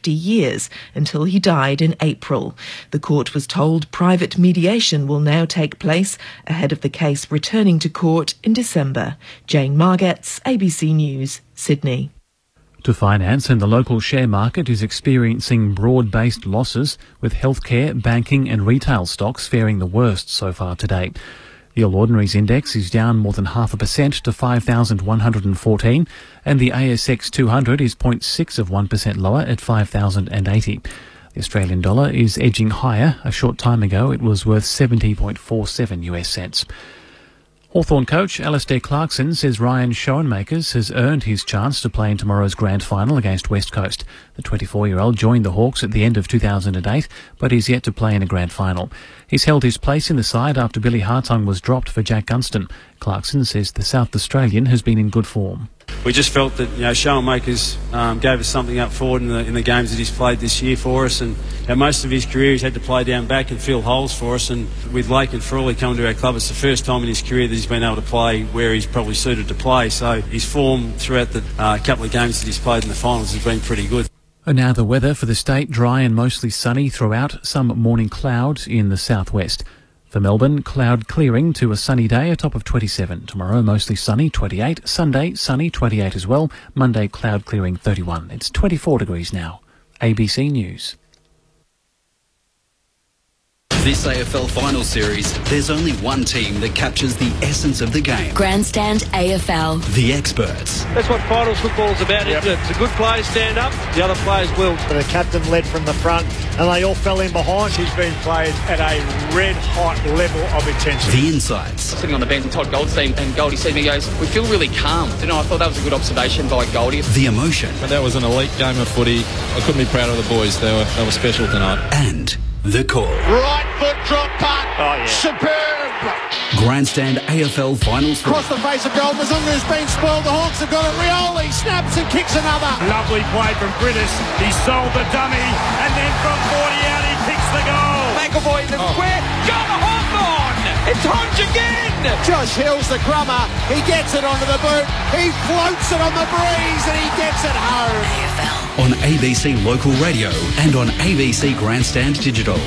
50 years until he died in April. The court was told private mediation will now take place ahead of the case returning to court in December. Jane Margetts, ABC News, Sydney. To finance, and the local share market is experiencing broad-based losses, with healthcare, banking and retail stocks faring the worst so far today. The All Ordinaries Index is down more than 0.5% to 5,114, and the ASX 200 is 0.6% lower at 5,080. The Australian dollar is edging higher. A short time ago, it was worth 70.47 US cents. Hawthorn coach Alistair Clarkson says Ryan Schoenmakers has earned his chance to play in tomorrow's grand final against West Coast. The 24-year-old joined the Hawks at the end of 2008, but is yet to play in a grand final. He's held his place in the side after Billy Hartung was dropped for Jack Gunston. Clarkson says the South Australian has been in good form. We just felt that Schoenmakers gave us something up forward in the games that he's played this year for us, and most of his career he's had to play down back and fill holes for us, and with Lake and Frawley coming to our club, it's the first time in his career that he's been able to play where he's probably suited to play, so his form throughout the couple of games that he's played in the finals has been pretty good. And now the weather for the state: dry and mostly sunny throughout, some morning clouds in the southwest. For Melbourne, cloud clearing to a sunny day, a top of 27. Tomorrow, mostly sunny, 28. Sunday, sunny, 28 as well. Monday, cloud clearing, 31. It's 24 degrees now. ABC News. This AFL Final Series, there's only one team that captures the essence of the game. Grandstand AFL. The experts. That's what finals football is about, isn't it? It's a good player stand up, the other players will. The captain led from the front and they all fell in behind. She's been played at a red-hot level of intensity. The insights. Sitting on the bench with Todd Goldstein, and Goldie said to me, he goes, we feel really calm. You know, I thought that was a good observation by Goldie. The emotion. But that was an elite game of footy. I couldn't be prouder of the boys. They were special tonight. And the call. Right foot drop punt. Oh, yeah. Superb. Grandstand AFL Finals. Across the face of goal. Mazunga's been spoiled. The Hawks have got it. Rioli snaps and kicks another. Lovely play from Brittis. He sold the dummy, and then from 40 out he picks the goal. McAvoy in the square. Go to Hawthorn. It's Hodge again. Josh Hill's the crummer. He gets it onto the boot. He floats it on the breeze and he gets it home. AFL. On ABC Local Radio and on ABC Grandstand Digital.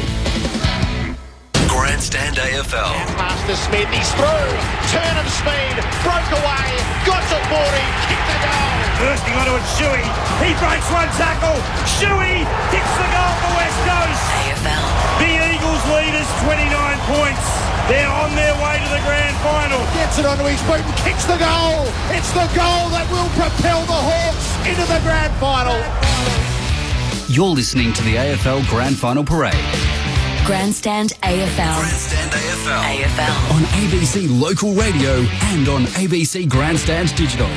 Grandstand AFL. Past to Smith, he's through. Turn of speed, broke away, got to 40, kicked the goal. Bursting onto it, Shuey. He breaks one tackle. Shuey kicks the goal for West Coast. AFL. The Eagles lead us 29 points. They're on their way to the grand final. Gets it onto his boot and kicks the goal. It's the goal that will propel the Hawks into the grand final. You're listening to the AFL Grand Final Parade. Grandstand AFL. Grandstand AFL. AFL. On ABC Local Radio and on ABC Grandstand Digital.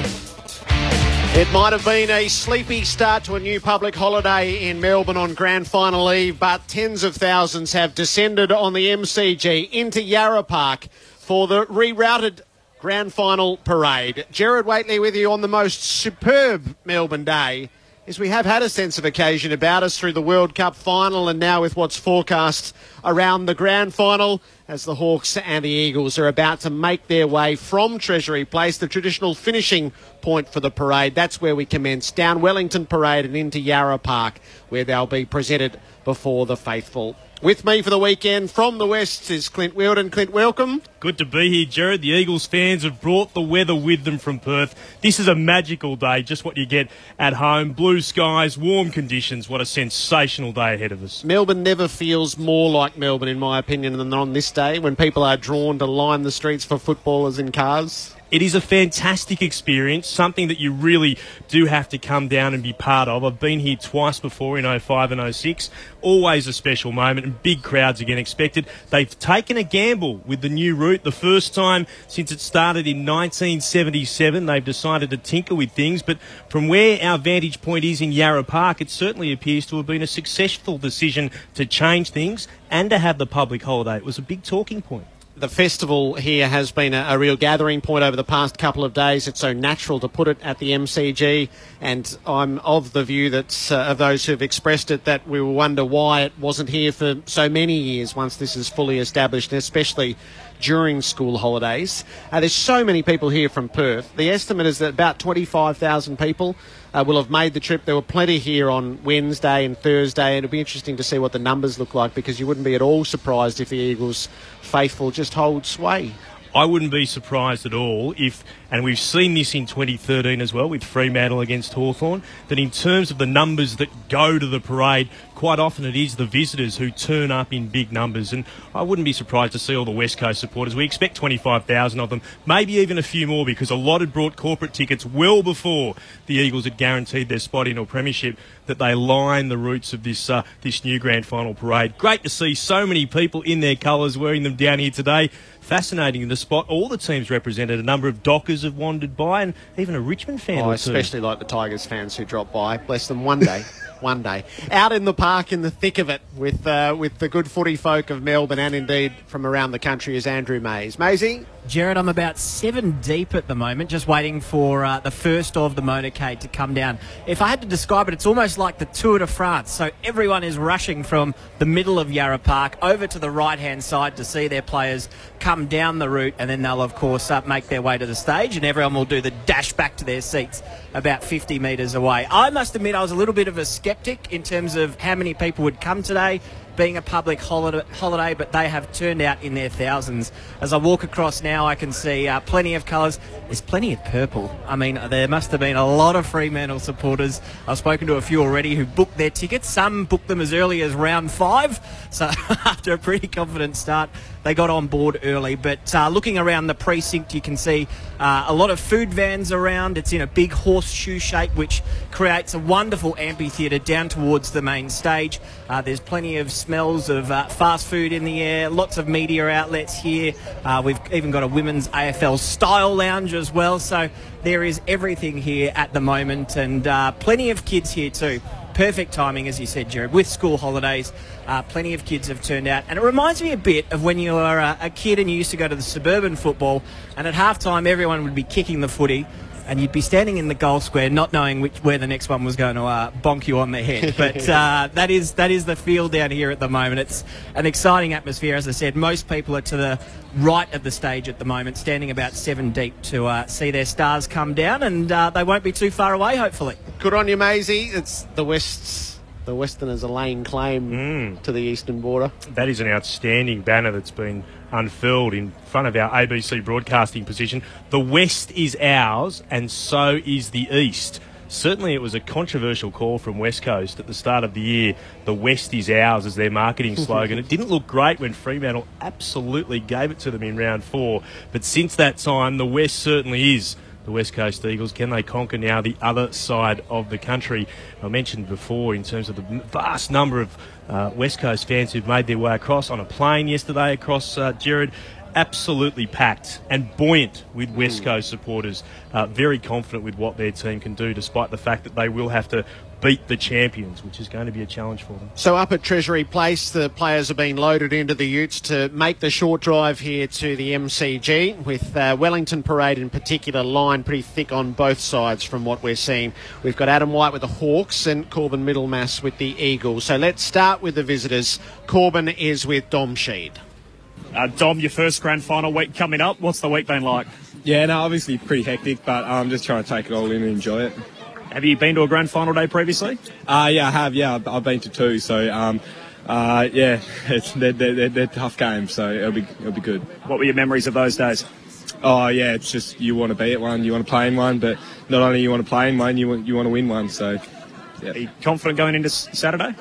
It might have been a sleepy start to a new public holiday in Melbourne on Grand Final Eve, but tens of thousands have descended on the MCG into Yarra Park for the rerouted Grand Final Parade. Gerard Whateley with you on the most superb Melbourne day, as we have had a sense of occasion about us through the World Cup final and now with what's forecast around the Grand Final, as the Hawks and the Eagles are about to make their way from Treasury Place, the traditional finishing point for the parade. That's where we commence, down Wellington Parade and into Yarra Park, where they'll be presented before the faithful. With me for the weekend from the West is Clint Wheeldon. Clint, welcome. Good to be here, Gerard. The Eagles fans have brought the weather with them from Perth. This is a magical day, just what you get at home. Blue skies, warm conditions. What a sensational day ahead of us. Melbourne never feels more like Melbourne, in my opinion, than on this day, when people are drawn to line the streets for footballers in cars. It is a fantastic experience, something that you really do have to come down and be part of. I've been here twice before in 05 and 06. Always a special moment, and big crowds again expected. They've taken a gamble with the new route. The first time since it started in 1977, they've decided to tinker with things. But from where our vantage point is in Yarra Park, it certainly appears to have been a successful decision to change things and to have the public holiday. It was a big talking point. The festival here has been a real gathering point over the past couple of days. It's so natural to put it at the MCG, and I'm of the view that of those who've expressed it, that we will wonder why it wasn't here for so many years once this is fully established, and especially during school holidays. There's so many people here from Perth. The estimate is that about 25,000 people will have made the trip. There were plenty here on Wednesday and Thursday, and it'll be interesting to see what the numbers look like, because you wouldn't be at all surprised if the Eagles faithful just hold sway. I wouldn't be surprised at all if, and we've seen this in 2013 as well with Fremantle against Hawthorn, that in terms of the numbers that go to the parade, quite often it is the visitors who turn up in big numbers. And I wouldn't be surprised to see all the West Coast supporters. We expect 25,000 of them, maybe even a few more, because a lot had brought corporate tickets well before the Eagles had guaranteed their spot in a premiership, that they line the routes of this new grand final parade. Great to see so many people in their colours wearing them down here today. Fascinating in the spot. All the teams represented. A number of Dockers have wandered by, and even a Richmond fan or two. Especially like the Tigers fans who drop by. Bless them. One day. One day. Out in the park in the thick of it with the good footy folk of Melbourne, and indeed from around the country, is Andrew Mays. Maisie? Jared, I'm about 7 deep at the moment, just waiting for the first of the motorcade to come down. If I had to describe it, it's almost like the Tour de France. So everyone is rushing from the middle of Yarra Park over to the right-hand side to see their players come down the route, and then they'll, of course, make their way to the stage, and everyone will do the dash back to their seats about 50 metres away. I must admit I was a little bit of a sceptic in terms of how many people would come today, being a public holiday, but they have turned out in their thousands. As I walk across now, I can see plenty of colours. There's plenty of purple. I mean, there must have been a lot of Fremantle supporters. I've spoken to a few already who booked their tickets. Some booked them as early as round 5. So after a pretty confident start, they got on board early. But looking around the precinct, you can see a lot of food vans around. It's in a big horseshoe shape, which creates a wonderful amphitheatre down towards the main stage. There's plenty of smells of fast food in the air, lots of media outlets here. We've even got a women's AFL style lounge as well. So there is everything here at the moment, and plenty of kids here too. Perfect timing, as you said, Jared, with school holidays. Plenty of kids have turned out. And it reminds me a bit of when you were a kid and you used to go to the suburban football, and at halftime everyone would be kicking the footy, and you'd be standing in the goal square not knowing where the next one was going to bonk you on the head. But that is the feel down here at the moment. It's an exciting atmosphere. As I said, most people are to the right of the stage at the moment, standing about 7 deep to see their stars come down, and they won't be too far away, hopefully. Good on you, Maisie. It's the Westerners are laying claim to the eastern border. That is an outstanding banner that's been unfurled in front of our ABC broadcasting position. The West is ours, and so is the East. Certainly it was a controversial call from West Coast at the start of the year. The West is ours as their marketing slogan. It didn't look great when Fremantle absolutely gave it to them in round 4. But since that time, the West certainly is the West Coast Eagles. Can they conquer now the other side of the country? I mentioned before in terms of the vast number of West Coast fans who've made their way across on a plane yesterday across Jared. Absolutely packed and buoyant with West Coast supporters, very confident with what their team can do, despite the fact that they will have to beat the champions, which is going to be a challenge for them. So up at Treasury Place, the players have been loaded into the utes to make the short drive here to the MCG, with Wellington Parade in particular line pretty thick on both sides from what we're seeing. We've got Adam White with the Hawks and Corbin Middlemass with the Eagles. So let's start with the visitors. Corbin is with Dom Sheed. Dom, your first grand final week coming up. What's the week been like? Yeah, no, obviously pretty hectic, but I'm just trying to take it all in and enjoy it. Have you been to a grand final day previously? Yeah, I have. Yeah, I've been to 2. So, yeah, they're tough games, so it'll be good. What were your memories of those days? Oh, yeah, it's just you want to be at one, you want to play in one, but not only you want to play in one, you want to win one. So, yeah. Are you confident going into Saturday?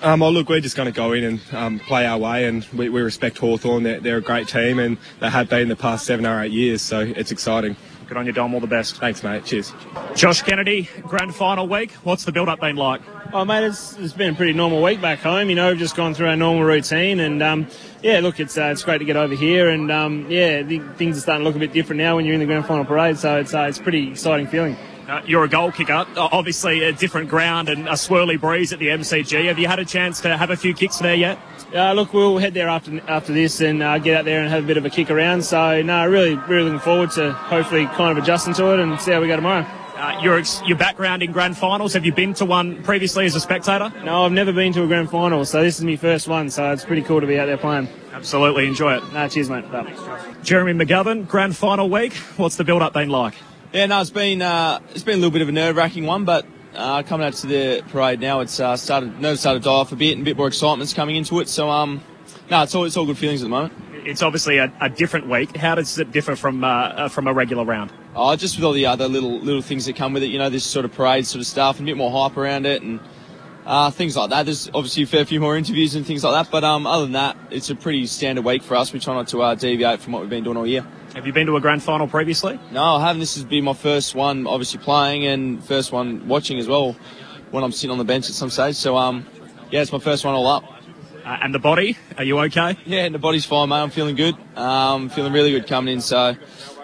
Well, look, we're just going to go in and play our way, and we respect Hawthorn. They're a great team, and they have been the past 7 or 8 years, so it's exciting. Good on you, Dom. All the best. Thanks, mate. Cheers. Josh Kennedy, grand final week. What's the build-up been like? Oh, mate, it's been a pretty normal week back home. You know, we've just gone through our normal routine, and yeah, look, it's great to get over here, and yeah, things are starting to look a bit different now when you're in the grand final parade. So it's a pretty exciting feeling. You're a goal kicker, obviously a different ground and a swirly breeze at the MCG. Have you had a chance to have a few kicks there yet? Look, we'll head there after this and get out there and have a bit of a kick around. So, no, really looking forward to hopefully kind of adjusting to it and see how we go tomorrow. Your background in grand finals, have you been to one previously as a spectator? No, I've never been to a grand final, so this is my first one, so it's pretty cool to be out there playing. Absolutely, enjoy it. No, cheers, mate. Jeremy McGovern, grand final week, what's the build-up been like? Yeah, no, it's been a little bit of a nerve-wracking one, but coming out to the parade now, it's nerves started to die off a bit, and a bit more excitement's coming into it. So, it's all good feelings at the moment. It's obviously a different week. How does it differ from a regular round? Just with all the other little things that come with it, you know, this sort of parade sort of stuff, and a bit more hype around it, and things like that. There's obviously a fair few more interviews and things like that, but other than that, it's a pretty standard week for us. We try not to deviate from what we've been doing all year. Have you been to a grand final previously? No, I haven't. This has been my first one, obviously playing, and first one watching as well when I'm sitting on the bench at some stage. So, it's my first one all up. And the body, are you okay? Yeah, the body's fine, mate. I'm feeling good. Feeling really good coming in. So,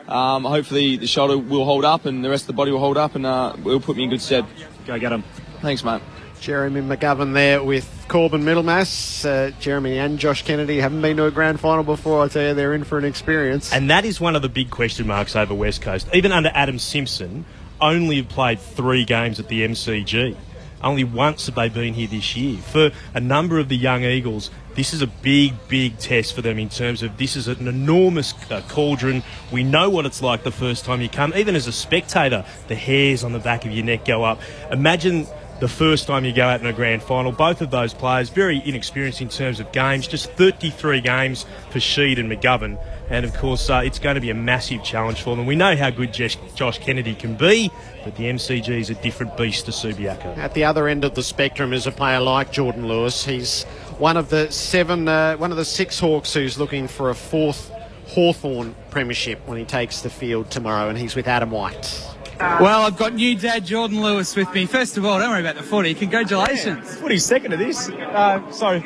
hopefully the shoulder will hold up and the rest of the body will hold up and will put me in good stead. Go get him. Thanks, mate. Jeremy McGovern there with Corbin Middlemass. Jeremy and Josh Kennedy haven't been to a grand final before. I tell you, they're in for an experience. And that is one of the big question marks over West Coast. Even under Adam Simpson, only played 3 games at the MCG. Only once have they been here this year. For a number of the young Eagles, this is a big test for them in terms of this is an enormous cauldron. We know what it's like the first time you come. Even as a spectator, the hairs on the back of your neck go up. Imagine the first time you go out in a grand final. Both of those players, very inexperienced in terms of games, just 33 games for Sheed and McGovern. And, of course, it's going to be a massive challenge for them. We know how good Josh Kennedy can be, but the MCG is a different beast to Subiaco. At the other end of the spectrum is a player like Jordan Lewis. He's one of the 6 Hawks who's looking for a 4th Hawthorn premiership when he takes the field tomorrow, and he's with Adam White. Well, I've got new dad Jordan Lewis with me. First of all, don't worry about the footy. Congratulations. Yeah, footy's second to this.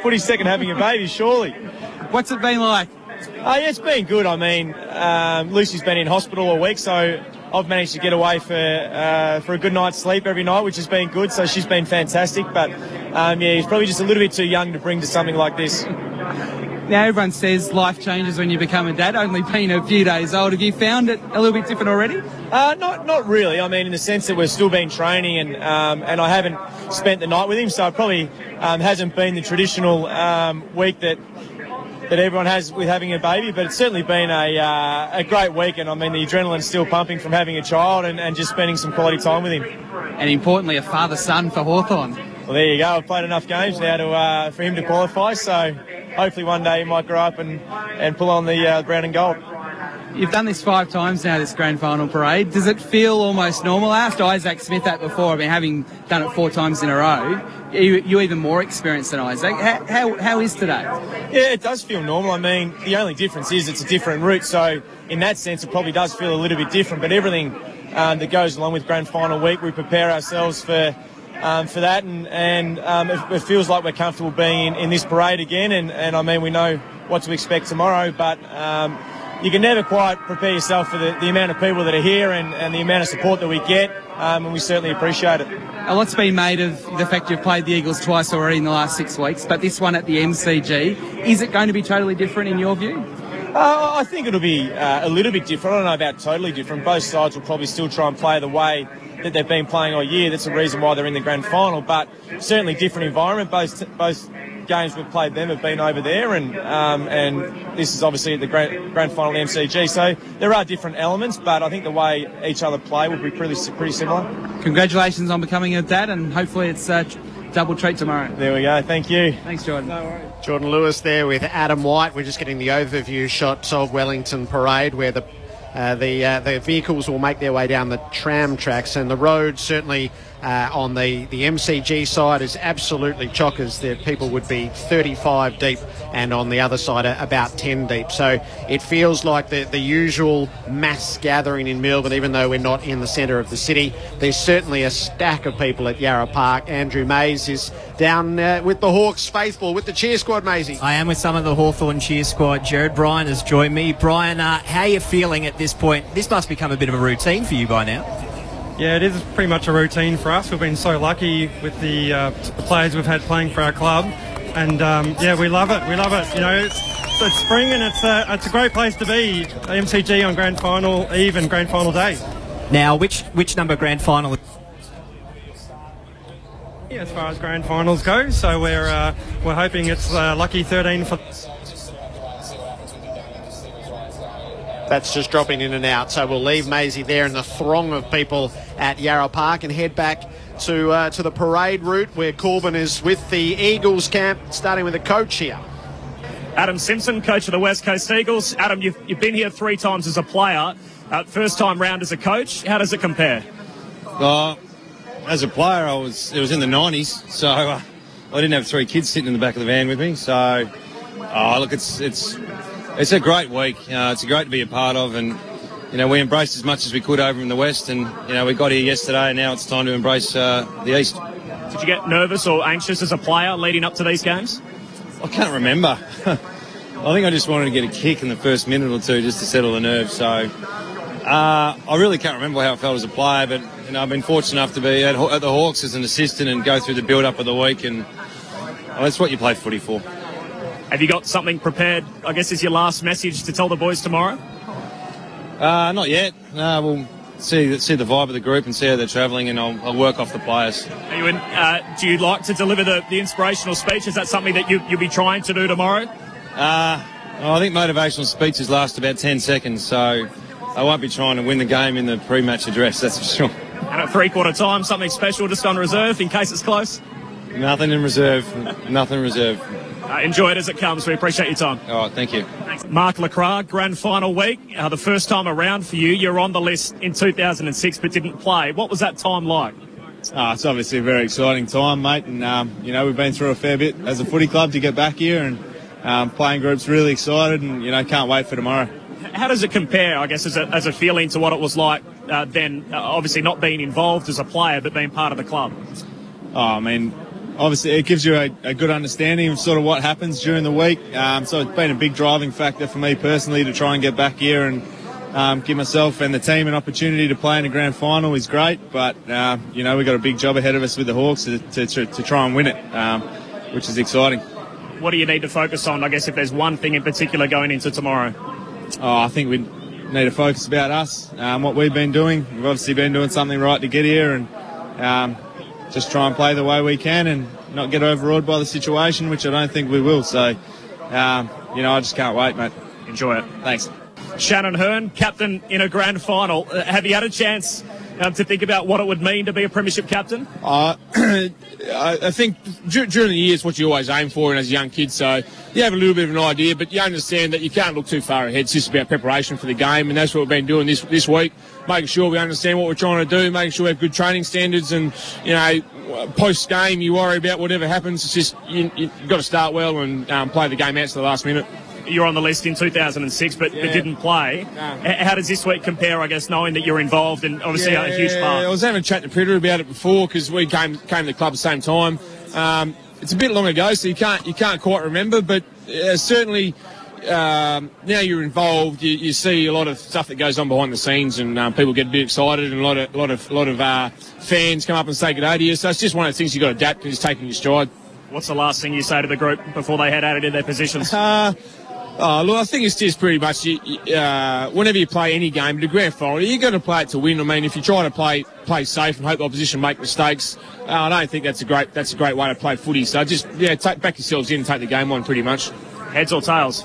Footy's second to having a baby, surely. What's it been like? Yeah, it's been good. I mean, Lucy's been in hospital all week, so I've managed to get away for a good night's sleep every night, which has been good. So she's been fantastic. But, he's probably just a little bit too young to bring to something like this. Now, everyone says life changes when you become a dad, only being a few days old. Have you found it a little bit different already? Not really. I mean, in the sense that we've still been training and I haven't spent the night with him, so it probably hasn't been the traditional week that everyone has with having a baby, but it's certainly been a great week, and I mean, the adrenaline's still pumping from having a child and just spending some quality time with him. And importantly, a father-son for Hawthorn. Well, there you go. I've played enough games now for him to qualify, so hopefully one day he might grow up and pull on the brown and gold. You've done this 5 times now, this grand final parade. Does it feel almost normal? I asked Isaac Smith that before. I mean, having done it 4 times in a row, you're even more experienced than Isaac. How is today? Yeah, it does feel normal. I mean, the only difference is it's a different route, so in that sense it probably does feel a little bit different, but everything that goes along with grand final week, we prepare ourselves for that, and it feels like we're comfortable being in this parade again, and I mean, we know what to expect tomorrow, but you can never quite prepare yourself for the amount of people that are here and the amount of support that we get, and we certainly appreciate it. A lot's been made of the fact you've played the Eagles twice already in the last 6 weeks, but this one at the MCG, is it going to be totally different in your view? I think it'll be a little bit different. I don't know about totally different. Both sides will probably still try and play the way that they've been playing all year. That's the reason why they're in the grand final, but certainly different environment. Both games we've played them have been over there, and this is obviously at the grand final of the MCG. So there are different elements, but I think the way each other play will be pretty similar. Congratulations on becoming a dad, and hopefully it's a double treat tomorrow. There we go. Thank you. Thanks, Jordan. No worries. Jordan Lewis there with Adam White. We're just getting the overview shots of Wellington Parade, where the vehicles will make their way down the tram tracks, and the road certainly on the MCG side is absolutely chockers. The people would be 35 deep, and on the other side about 10 deep. So it feels like the usual mass gathering in Melbourne, even though we're not in the centre of the city. There's certainly a stack of people at Yarra Park. Andrew Mays is down with the Hawks faithful, with the cheer squad, Maisie. I am with some of the Hawthorn cheer squad, Jared. Brian has joined me. Brian, how are you feeling at this point? This must become a bit of a routine for you by now. Yeah, it is pretty much a routine for us. We've been so lucky with the players we've had playing for our club, and we love it. We love it. You know, it's spring, and it's a great place to be. MCG on grand final eve and grand final day. Now, which number grand final? Yeah, as far as grand finals go, so we're hoping it's lucky 13 for. That's just dropping in and out, so we'll leave Maisie there in the throng of people at Yarra Park and head back to the parade route where Corbin is with the Eagles camp, starting with the coach here. Adam Simpson, coach of the West Coast Eagles. Adam, you've been here 3 times as a player. First time round as a coach, how does it compare? As a player, it was in the 90s, so I didn't have 3 kids sitting in the back of the van with me. So, look, it's a great week. It's great to be a part of, and we embraced as much as we could over in the West, and we got here yesterday, and now it's time to embrace the East. Did you get nervous or anxious as a player leading up to these games? I can't remember. I think I just wanted to get a kick in the first minute or two just to settle the nerves. So. I really can't remember how I felt as a player, but I've been fortunate enough to be at the Hawks as an assistant and go through the build-up of the week, and that's what you play footy for. Have you got something prepared, I guess, as your last message to tell the boys tomorrow? Not yet. We'll see the vibe of the group and see how they're travelling, and I'll work off the players. Do you like to deliver the inspirational speech? Is that something that you'll be trying to do tomorrow? I think motivational speeches last about 10 seconds, so I won't be trying to win the game in the pre-match address, that's for sure. And at 3/4 time, something special just on reserve in case it's close? Nothing in reserve. Nothing in reserve. Enjoy it as it comes. We appreciate your time. All right, thank you. Thanks. Mark Lacroix, grand final week. The first time around for you. You're on the list in 2006 but didn't play. What was that time like? It's obviously a very exciting time, mate. And, we've been through a fair bit as a footy club to get back here. And playing group's really excited and, can't wait for tomorrow. How does it compare, I guess, as a feeling to what it was like then, obviously not being involved as a player but being part of the club? Obviously it gives you a good understanding of sort of what happens during the week. So it's been a big driving factor for me personally to try and get back here and give myself and the team an opportunity to play in a grand final is great. But, we've got a big job ahead of us with the Hawks to try and win it, which is exciting. What do you need to focus on, I guess, if there's one thing in particular going into tomorrow? I think we need to focus about us, what we've been doing. We've obviously been doing something right to get here, and just try and play the way we can and not get overawed by the situation, which I don't think we will. So, I just can't wait, mate. Enjoy it. Thanks. Shannon Hurn, captain in a grand final. Have you had a chance to think about what it would mean to be a premiership captain? I think during the year it's what you always aim for, and as a young kid, so you have a little bit of an idea, but you understand that you can't look too far ahead. It's just about preparation for the game, and that's what we've been doing this week, making sure we understand what we're trying to do, making sure we have good training standards, and post-game you worry about whatever happens. It's just you've got to start well and play the game out to the last minute. You're on the list in 2006 but didn't play. How does this week compare, I guess, knowing that you're involved and obviously a huge part? I was having a chat to Predator about it before because we came to the club at the same time. It's a bit long ago, so you can't quite remember, but certainly now you're involved, you see a lot of stuff that goes on behind the scenes, and people get a bit excited, and a lot of fans come up and say good day to you. So it's just one of the things you've got to adapt and just take in your stride. What's the last thing you say to the group before they head out into their positions? Look, I think it's just pretty much whenever you play any game, the grand final, you've got to play it to win. I mean, if you try to play safe and hope the opposition make mistakes, I don't think that's a great way to play footy. So just back yourselves in and take the game on pretty much. Heads or tails?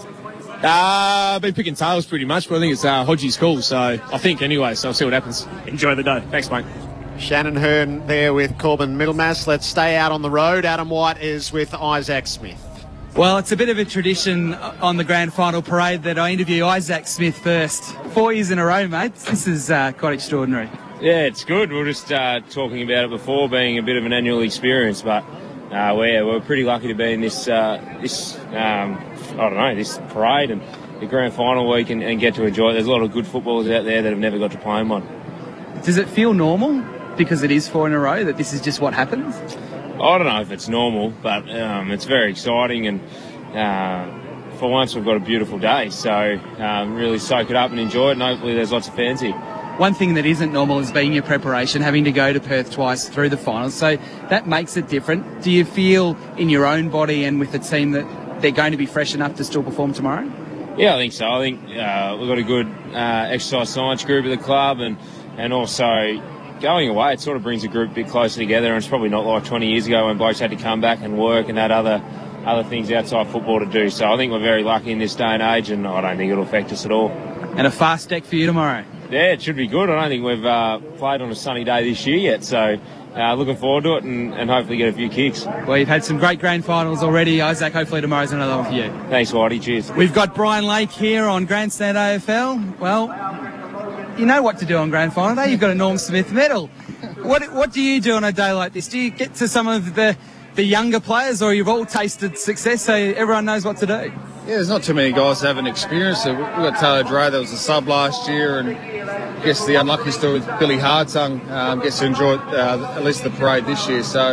I've been picking tails pretty much, but I think it's Hodgie's call. So I think anyway. So I'll see what happens. Enjoy the day. Thanks, mate. Shannon Hurn there with Corbin Middlemass. Let's stay out on the road. Adam White is with Isaac Smith. Well, it's a bit of a tradition on the grand final parade that I interview Isaac Smith first. 4 years in a row, mate. This is quite extraordinary. Yeah, it's good. We were just talking about it before, being a bit of an annual experience, but we're pretty lucky to be in this parade and the grand final week and get to enjoy it. There's a lot of good footballers out there that have never got to play in one. Does it feel normal, because it is 4 in a row, that this is just what happens? I don't know if it's normal, but it's very exciting, and for once we've got a beautiful day, so really soak it up and enjoy it, and hopefully there's lots of fans here. One thing that isn't normal is being your preparation, having to go to Perth twice through the finals, so that makes it different. Do you feel in your own body and with the team that they're going to be fresh enough to still perform tomorrow? Yeah, I think so. I think we've got a good exercise science group at the club, and and also going away, it sort of brings a group a bit closer together, and it's probably not like 20 years ago when blokes had to come back and work and had other things outside football to do. So I think we're very lucky in this day and age, and I don't think it'll affect us at all. And a fast deck for you tomorrow. Yeah, it should be good. I don't think we've played on a sunny day this year yet, so looking forward to it and hopefully get a few kicks. Well, you've had some great grand finals already, Isaac. Hopefully tomorrow's another one for you. Thanks, Whitey. Cheers. We've got Brian Lake here on Grandstand AFL. Well, you know what to do on grand final day. You've got a Norm Smith medal. What do you do on a day like this? Do you get to some of the younger players, or you've all tasted success so everyone knows what to do? Yeah, there's not too many guys that haven't experienced it. We've got Taylor Dray, that was a sub last year, and I guess the unlucky story with Billy Hartung gets to enjoy at least the parade this year. So,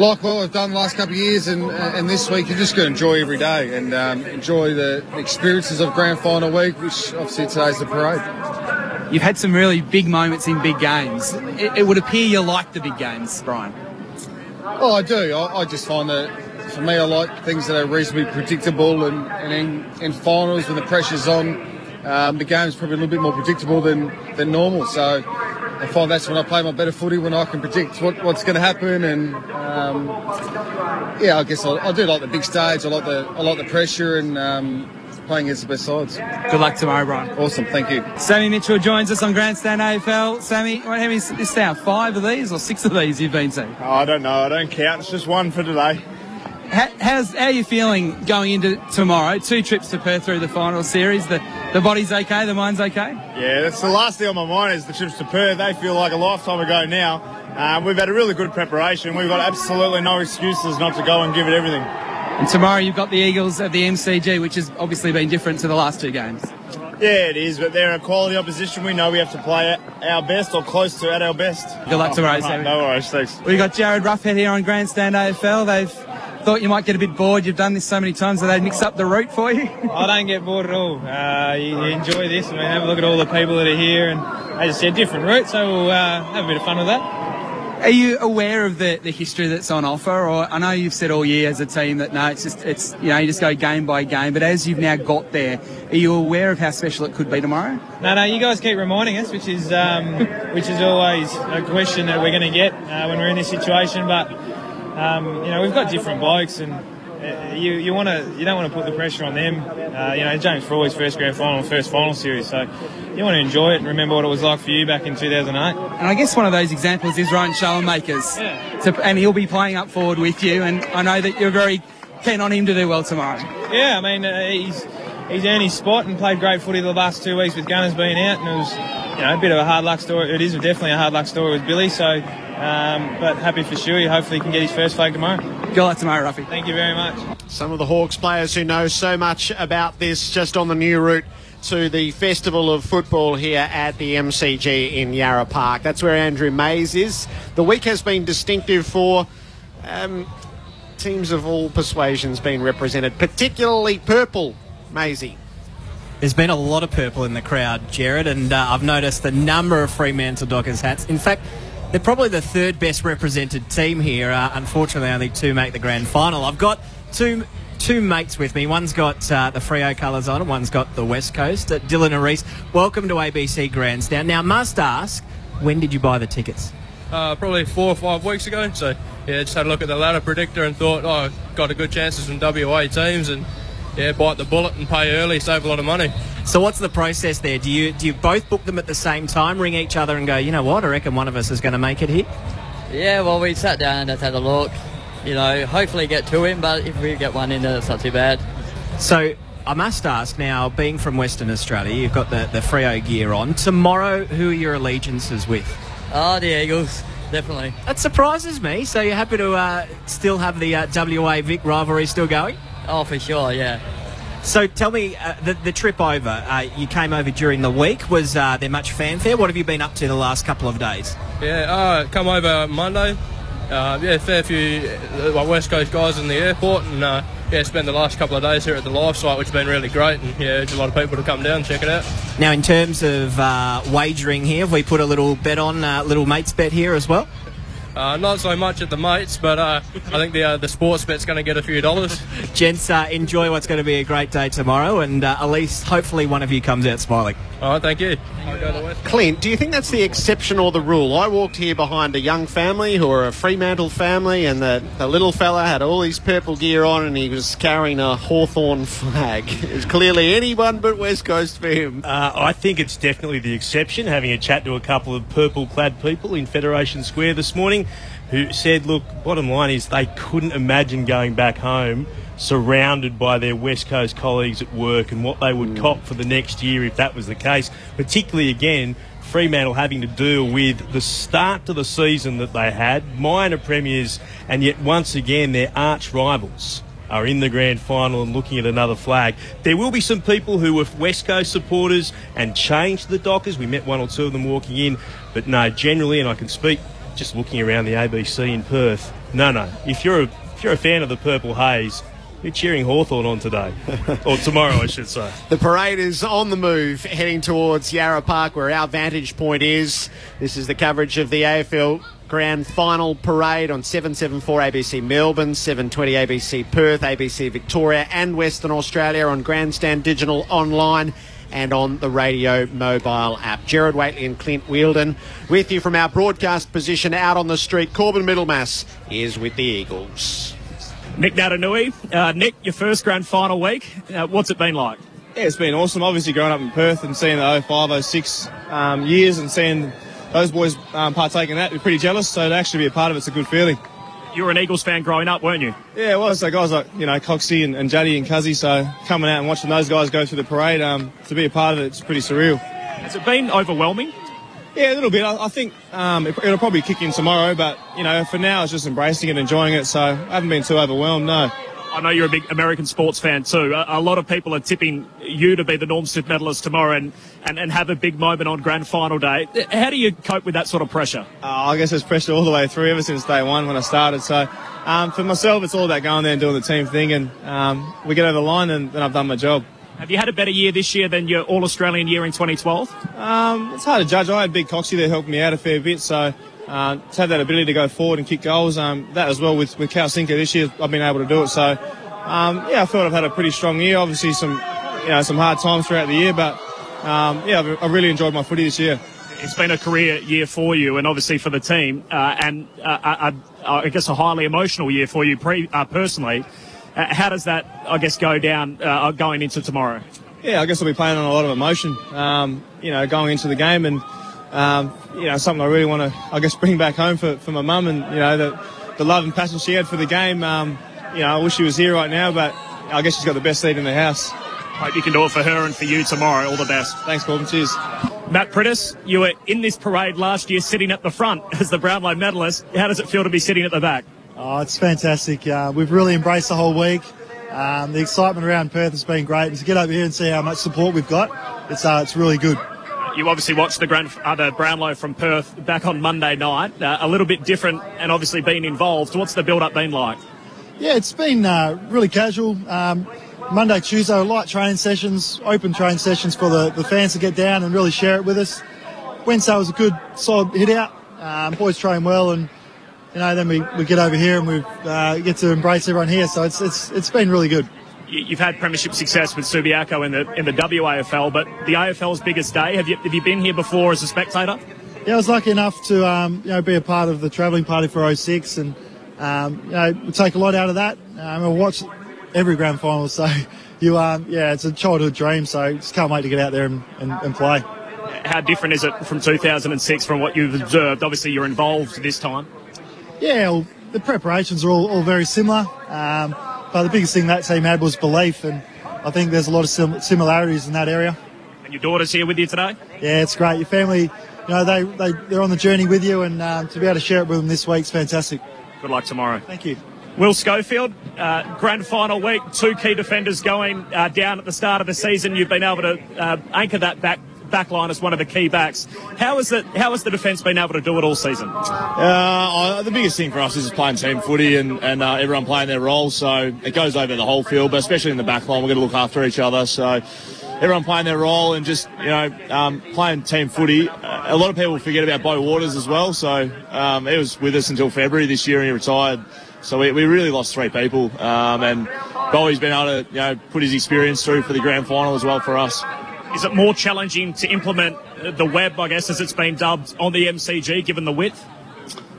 like what we've done the last couple of years and this week, you're just going to enjoy every day and enjoy the experiences of grand final week, which obviously today's the parade. You've had some really big moments in big games. It would appear you like the big games, Brian. Oh, I do. I just find that, for me, I like things that are reasonably predictable, and in finals, when the pressure's on, the game's probably a little bit more predictable than normal. So I find that's when I play my better footy, when I can predict what's going to happen. And I guess I do like the big stage. I like the pressure and playing against the best sides. Good luck tomorrow, Brian. Awesome, thank you. Sammy Mitchell joins us on Grandstand AFL. Sammy, how many is this now? 5 of these or 6 of these you've been to? Oh, I don't know. I don't count. It's just one for today. How are you feeling going into tomorrow? 2 trips to Perth through the final series. The body's okay, the mind's okay? Yeah, that's the last thing on my mind is the trips to Perth. They feel like a lifetime ago now. We've had a really good preparation. We've got absolutely no excuses not to go and give it everything. And tomorrow you've got the Eagles at the MCG, which has obviously been different to the last 2 games. Yeah, it is, but they're a quality opposition. We know we have to play at our best or close to at our best. Good luck tomorrow, Sammy. No worries, thanks. We've got Jared Ruffhead here on Grandstand AFL. They've thought you might get a bit bored. You've done this so many times that they mix up the route for you. I don't get bored at all. You enjoy this. I mean, have a look at all the people that are here, and as I said, different routes, so we'll have a bit of fun with that. Are you aware of the history that's on offer? Or I know you've said all year as a team that no, it's you just go game by game. But as you've now got there, are you aware of how special it could be tomorrow? No, you guys keep reminding us, which is always a question that we're going to get when we're in this situation. But we've got different blokes, and you don't want to put the pressure on them. James Frawley's first grand final, first final series, so you want to enjoy it and remember what it was like for you back in 2008. And I guess one of those examples is Ryan Schallenmakers, and he'll be playing up forward with you, and I know that you're very keen on him to do well tomorrow. Yeah, I mean, he's earned his spot and played great footy the last 2 weeks with Gunners being out, and it was a bit of a hard luck story. It is definitely a hard luck story with Billy, so but happy for Shuey. Hopefully he can get his first flag tomorrow. Good luck tomorrow, Ruffy. Thank you very much. Some of the Hawks players who know so much about this, just on the new route to the Festival of Football here at the MCG in Yarra Park. That's where Andrew Mays is. The week has been distinctive for teams of all persuasions being represented, particularly purple, Maisie. There's been a lot of purple in the crowd, Jared, and I've noticed a number of Fremantle Dockers hats. In fact, they're probably the 3rd best represented team here. Unfortunately, only 2 make the grand final. I've got two mates with me. One's got the Freo colours on and one's got the West Coast. Dylan and Reese, welcome to ABC Grandstand. Now, must ask, when did you buy the tickets? Probably 4 or 5 weeks ago. So, yeah, just had a look at the ladder predictor and thought, got a good chances from WA teams, and yeah, bite the bullet and pay early, save a lot of money. So what's the process there? Do you both book them at the same time, ring each other and go, you know what, I reckon one of us is going to make it here? Yeah, well, we sat down and just had a look. Hopefully get 2 in, but if we get 1 in, then it's not too bad. So I must ask now, being from Western Australia, you've got the Freo gear on. Tomorrow, who are your allegiances with? Oh, the Eagles, definitely. That surprises me. So you're happy to still have the WA Vic rivalry still going? Oh, for sure, yeah. So tell me, the trip over, you came over during the week. Was there much fanfare? What have you been up to the last couple of days? Yeah, come over Monday. Fair few West Coast guys in the airport, and spent the last couple of days here at the live site, which has been really great, and there's a lot of people to come down and check it out. Now, in terms of wagering here, have we put a little bet on, little mates bet here as well? Not so much at the mates, but I think the sports bet's going to get a few dollars. Gents, enjoy what's going to be a great day tomorrow, and at least hopefully one of you comes out smiling. All right, thank you. Clint, do you think that's the exception or the rule? I walked here behind a young family who are a Fremantle family, and the little fella had all his purple gear on and he was carrying a Hawthorn flag. It's clearly anyone but West Coast for him. I think it's definitely the exception, having a chat to a couple of purple-clad people in Federation Square this morning who said, look, bottom line is they couldn't imagine going back home surrounded by their West Coast colleagues at work and what they would cop for the next year if that was the case. Particularly, again, Fremantle having to deal with the start to the season that they had, minor premiers, and yet once again their arch rivals are in the grand final and looking at another flag. There will be some people who were West Coast supporters and changed the Dockers. We met one or two of them walking in. But no, generally, and I can speak just looking around the ABC in Perth, no. If you're a fan of the Purple Haze, you're cheering Hawthorn on today. Or tomorrow, I should say. The parade is on the move, heading towards Yarra Park, where our vantage point is. This is the coverage of the AFL Grand Final Parade on 774 ABC Melbourne, 720 ABC Perth, ABC Victoria and Western Australia on Grandstand Digital Online and on the Radio mobile app. Gerard Whateley and Clint Wheeldon with you from our broadcast position out on the street. Corbin Middlemass is with the Eagles. Nick Natanui. Nick, your first grand final week. What's it been like? Yeah, it's been awesome. Obviously, growing up in Perth and seeing the 05, 06 years and seeing those boys partake in that, we're pretty jealous. So to actually be a part of it's a good feeling. You were an Eagles fan growing up, weren't you? Yeah, well, so guys like, Coxie and Juddy and Cuzzy, so coming out and watching those guys go through the parade, to be a part of it, it's pretty surreal. Has it been overwhelming? Yeah, a little bit. I think it'll probably kick in tomorrow, but, for now it's just embracing it, enjoying it, so I haven't been too overwhelmed, no. I know you're a big American sports fan too. A lot of people are tipping you to be the Norm Smith medalist tomorrow and have a big moment on grand final day. How do you cope with that sort of pressure? I guess there's pressure all the way through ever since day one when I started. So for myself, it's all about going there and doing the team thing, and we get over the line and then I've done my job. Have you had a better year this year than your All-Australian year in 2012? It's hard to judge. I had Big Coxie there helping me out a fair bit, so to have that ability to go forward and kick goals, that as well with Cal Sinker this year, I've been able to do it. So, I felt I've had a pretty strong year. Obviously some hard times throughout the year, but I've really enjoyed my footy this year. It's been a career year for you and obviously for the team, and I guess a highly emotional year for you personally. How does that, I guess, go down going into tomorrow? Yeah, I guess I'll be playing on a lot of emotion, going into the game, and something I really want to, I guess, bring back home for my mum, and the love and passion she had for the game. I wish she was here right now, but I guess she's got the best seat in the house. Hope you can do it for her and for you tomorrow. All the best. Thanks, Corbin. Cheers. Matt Priddis, you were in this parade last year sitting at the front as the Brownlow medalist. How does it feel to be sitting at the back? Oh, it's fantastic. We've really embraced the whole week. The excitement around Perth has been great, and to get over here and see how much support we've got, it's really good. You obviously watched the Brownlow from Perth back on Monday night. A little bit different, and obviously being involved. What's the build-up been like? Yeah, it's been really casual. Monday, Tuesday, light training sessions, open training sessions for the fans to get down and really share it with us. Wednesday was a good, solid hit-out. Boys train well, and then we get over here and we get to embrace everyone here. So it's been really good. You've had premiership success with Subiaco in the WAFL, but the AFL's biggest day. Have you been here before as a spectator? Yeah, I was lucky enough to be a part of the travelling party for 06, and we take a lot out of that. I watch every grand final, so it's a childhood dream. So just can't wait to get out there and play. How different is it from 2006 from what you've observed? Obviously, you're involved this time. Yeah, well, the preparations are all very similar. But the biggest thing that team had was belief, and I think there's a lot of similarities in that area. And your daughter's here with you today? Yeah, it's great. Your family, they're on the journey with you, and to be able to share it with them this week's fantastic. Good luck tomorrow. Thank you. Will Schofield, grand final week, two key defenders going down at the start of the season. You've been able to anchor that back line as one of the key backs. How has the defence been able to do it all season? The biggest thing for us is playing team footy and everyone playing their role, so it goes over the whole field, but especially in the back line, we've got to look after each other, so everyone playing their role and just playing team footy. A lot of people forget about Bo Waters as well, so he was with us until February this year and he retired, so we really lost three people, and Bo's been able to put his experience through for the grand final as well for us. Is it more challenging to implement the web, I guess, as it's been dubbed, on the MCG, given the width?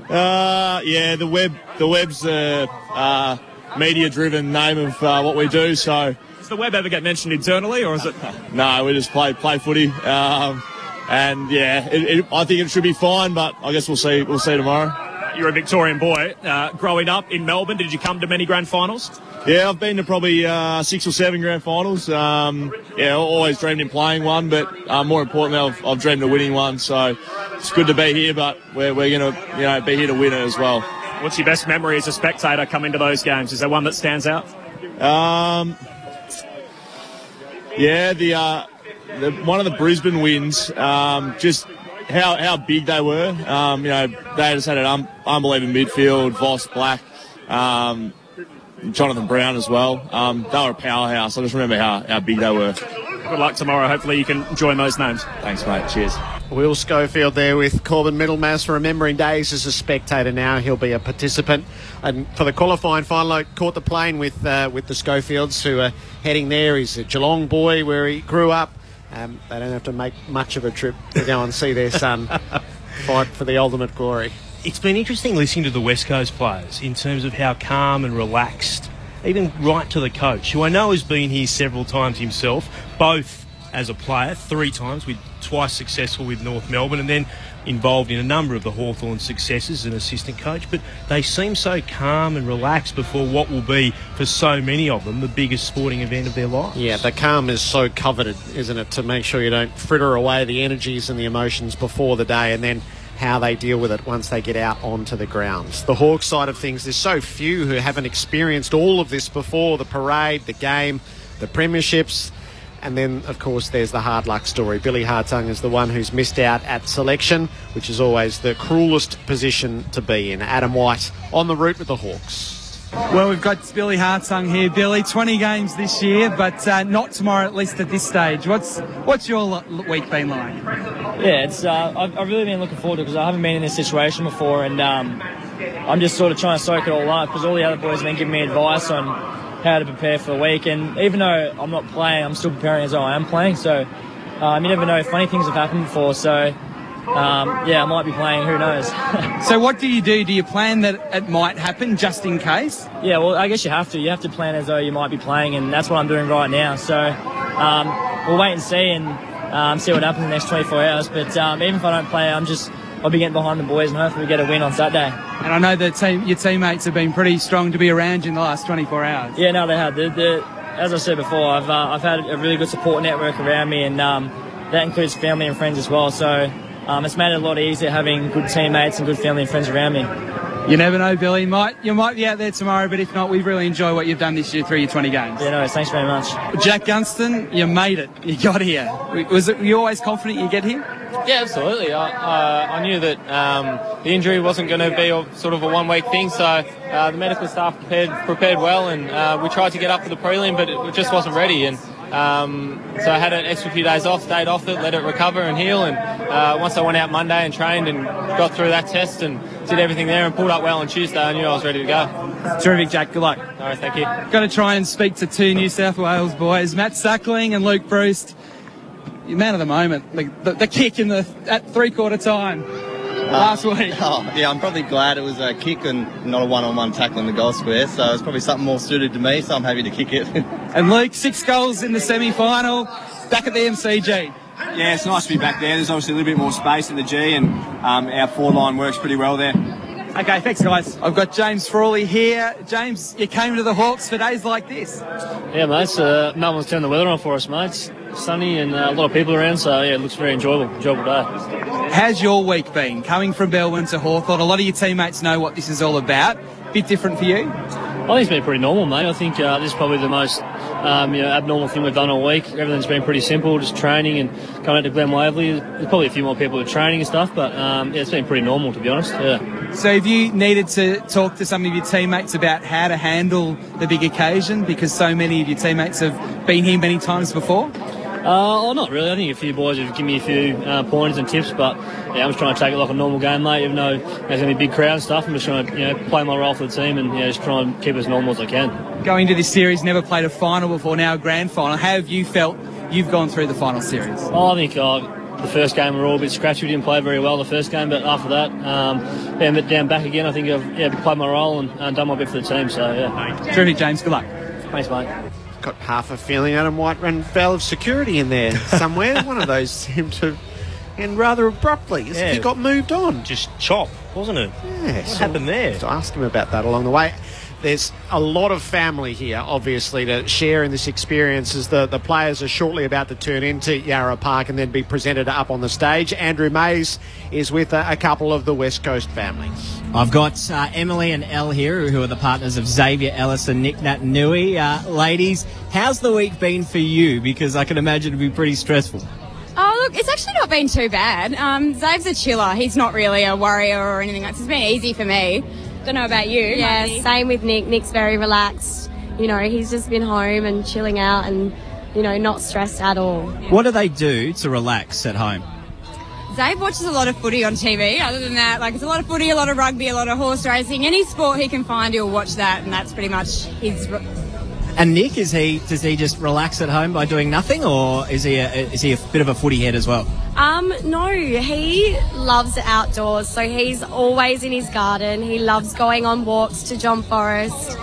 Yeah, the web's a media-driven name of what we do. So, does the web ever get mentioned internally, or is it? No, we just play footy, and yeah, I think it should be fine. But I guess we'll see. We'll see tomorrow. You're a Victorian boy. Growing up in Melbourne, did you come to many grand finals? Yeah, I've been to probably 6 or 7 grand finals. Yeah, always dreamed of playing one, but more importantly, I've dreamed of winning one. So it's good to be here, but we're going to be here to win it as well. What's your best memory as a spectator coming to those games? Is there one that stands out? Yeah, the one of the Brisbane wins. Just how big they were. They just had an unbelievable midfield. Voss, Black, Jonathan Brown as well. They were a powerhouse. I just remember how big they were. Good luck tomorrow. Hopefully you can join those names. Thanks, mate. Cheers. Will Schofield there with Corbin Middlemass remembering days as a spectator. Now he'll be a participant. And for the qualifying final, I caught the plane with the Schofields who are heading there. He's a Geelong boy where he grew up. They don't have to make much of a trip to go and see their son fight for the ultimate glory. It's been interesting listening to the West Coast players in terms of how calm and relaxed, even right to the coach, who I know has been here several times himself, both as a player, 3 times, with twice successful with North Melbourne, and then involved in a number of the Hawthorn successes as an assistant coach. But they seem so calm and relaxed before what will be, for so many of them, the biggest sporting event of their lives. Yeah, the calm is so coveted, isn't it, to make sure you don't fritter away the energies and the emotions before the day, and then how they deal with it once they get out onto the grounds. The Hawks side of things, there's so few who haven't experienced all of this before, the parade, the game, the premierships. And then, of course, there's the hard luck story. Billy Hartung is the one who's missed out at selection, which is always the cruelest position to be in. Adam White on the route with the Hawks. Well, we've got Billy Hartung here. Billy, 20 games this year, but not tomorrow, at least at this stage. What's your week been like? Yeah, it's I've really been looking forward to it because I haven't been in this situation before, and I'm just sort of trying to soak it all up because all the other boys have been giving me advice on how to prepare for the week, and even though I'm not playing, I'm still preparing as though I am playing, so you never know, funny things have happened before, so yeah, I might be playing, who knows. So what do? Do you plan that it might happen just in case? Yeah, well, I guess you have to plan as though you might be playing, and that's what I'm doing right now, so we'll wait and see, and see what happens in the next 24 hours, but even if I don't play, I'll be getting behind the boys and hopefully we get a win on Saturday. And I know that your teammates have been pretty strong to be around you in the last 24 hours. Yeah, no, they have. As I said before, I've had a really good support network around me, and that includes family and friends as well. So it's made it a lot easier having good teammates and good family and friends around me. You never know, Billy. You might be out there tomorrow, but if not, we really enjoy what you've done this year through your 20 games. Yeah, no, thanks very much. Jack Gunston, you made it. You got here. Were you always confident you'd get here? Yeah, absolutely. I knew that the injury wasn't going to be sort of a one-week thing, so the medical staff prepared well, and we tried to get up for the prelim, but it just wasn't ready. And so I had an extra few days off, stayed off it, let it recover and heal. And once I went out Monday and trained and got through that test and did everything there and pulled up well on Tuesday, I knew I was ready to go. Terrific, Jack. Good luck. All right, thank you. Going to try and speak to 2 New South Wales boys, Matt Suckling and Luke Bruce. Your man of the moment, the kick at 3/4 time last week. Yeah, I'm probably glad it was a kick and not a one-on-one tackle in the goal square, so it's probably something more suited to me, so I'm happy to kick it. And Luke, 6 goals in the semi-final, back at the MCG. Yeah, it's nice to be back there. There's obviously a little bit more space in the G, and our forward line works pretty well there. Okay, thanks, guys. I've got James Frawley here. James, you came to the Hawks for days like this. Yeah, mate. Melbourne's turned the weather on for us, mate. It's sunny and a lot of people around, so yeah, it looks very enjoyable day. How's your week been? Coming from Melbourne to Hawthorn, a lot of your teammates know what this is all about. Bit different for you? I think it's been pretty normal, mate. I think this is probably the most abnormal thing we've done all week. Everything's been pretty simple, just training and coming out to Glen Waverley. There's probably a few more people with training and stuff, but yeah, it's been pretty normal, to be honest. Yeah. So have you needed to talk to some of your teammates about how to handle the big occasion, because so many of your teammates have been here many times before? Not really. I think a few boys have given me a few pointers and tips, but yeah, I'm just trying to take it like a normal game, mate. Even though there's going to be a big crowd and stuff, I'm just trying to play my role for the team and just try and keep it as normal as I can. Going into this series, never played a final before, now a grand final. How have you felt you've gone through the final series? Oh, I think the first game we were all a bit scratchy. We didn't play very well the first game, but after that, being a bit down back again, I think I've played my role and done my bit for the team. So, yeah. Terrific, James. Good luck. Thanks, mate. Got half a feeling Adam White ran foul of security in there somewhere. One of those seemed to end rather abruptly, as if he got moved on. Just chop, wasn't it? Yeah. What happened there? To ask him about that along the way. There's a lot of family here, obviously, to share in this experience as the players are shortly about to turn into Yarra Park and then be presented up on the stage. Andrew Mays is with a couple of the West Coast families. I've got Emily and Elle here, who are the partners of Xavier Ellis and Nick Natanui. Ladies, how's the week been for you? Because I can imagine it'd be pretty stressful. Oh, look, it's actually not been too bad. Zave's a chiller. He's not really a worrier or anything like that. It's been easy for me. Don't know about you. Yeah, Marty. same with Nick. Nick's very relaxed. You know, he's just been home and chilling out and, you know, not stressed at all. What do they do to relax at home? Zave watches a lot of footy on TV. Other than that, like, it's a lot of footy, a lot of rugby, a lot of horse racing. Any sport he can find, he'll watch that, and that's pretty much his... And Nick, does he just relax at home by doing nothing, or is he a bit of a footy head as well? No, he loves the outdoors, so he's always in his garden. He loves going on walks to John Forest.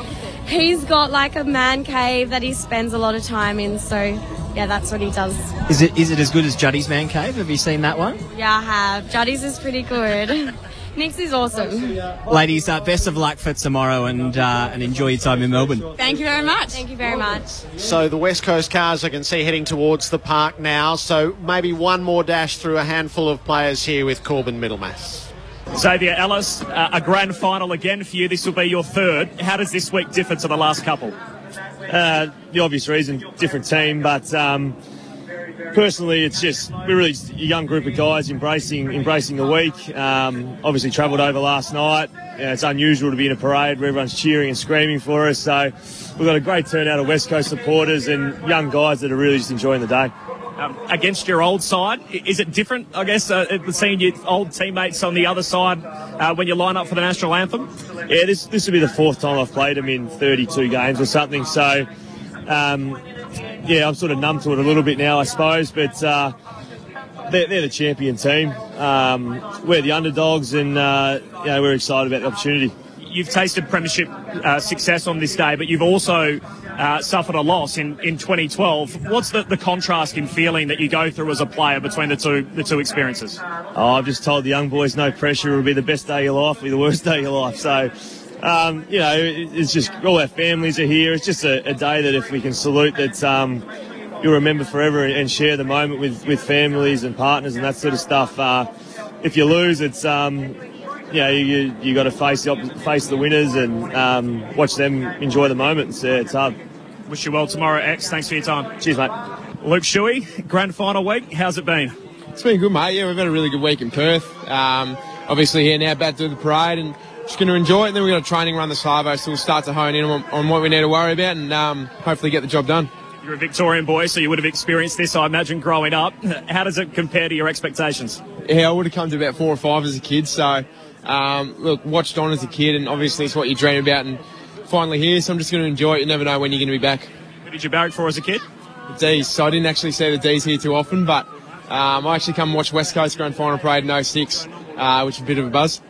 He's got like a man cave that he spends a lot of time in, so yeah, that's what he does. Is it as good as Juddy's man cave? Have you seen that one? Yeah, I have. Juddy's is pretty good. Nick's is awesome. Ladies, best of luck for tomorrow and enjoy your time in Melbourne. Thank you very much. Thank you very much. So the West Coast cars I can see heading towards the park now. So maybe one more dash through a handful of players here with Corbin Middlemass. Xavier Ellis, a grand final again for you. This will be your third. How does this week differ to the last couple? The obvious reason, different team, but personally, it's just we're really a young group of guys embracing the week. Obviously, travelled over last night. It's unusual to be in a parade where everyone's cheering and screaming for us. So we've got a great turnout of West Coast supporters and young guys that are really just enjoying the day. Against your old side, is it different, I guess, seeing your old teammates on the other side when you line up for the national anthem? Yeah, this will be the fourth time I've played them in 32 games or something. So, yeah, I'm sort of numb to it a little bit now, I suppose. But they're the champion team. We're the underdogs, and we're excited about the opportunity. You've tasted premiership success on this day, but you've also suffered a loss in 2012. What's the contrast in feeling that you go through as a player between the two experiences? Oh, I've just told the young boys no pressure. It'll be the best day of your life, it'll be the worst day of your life. So, it's just all our families are here. It's just a day that if we can salute that you'll remember forever and share the moment with families and partners and that sort of stuff. If you lose, it's you got to face the winners and watch them enjoy the moment. It's hard. Wish you well tomorrow, X. Thanks for your time. Cheers, mate. Luke Shuey, grand final week. How's it been? It's been good, mate. Yeah, we've had a really good week in Perth. Obviously here now, about to do the parade and just going to enjoy it. And then we've got a training run the Savo, so we'll start to hone in on what we need to worry about and hopefully get the job done. You're a Victorian boy, so you would have experienced this, I imagine, growing up. How does it compare to your expectations? Yeah, I would have come to about 4 or 5 as a kid, so watched on as a kid, and obviously it's what you dream about, and finally here, so I'm just going to enjoy it. You never know when you're going to be back. Who did you barrack for as a kid? The D's. So I didn't actually see the D's here too often, but I actually come and watch West Coast Grand Final Parade in 06, which is a bit of a buzz.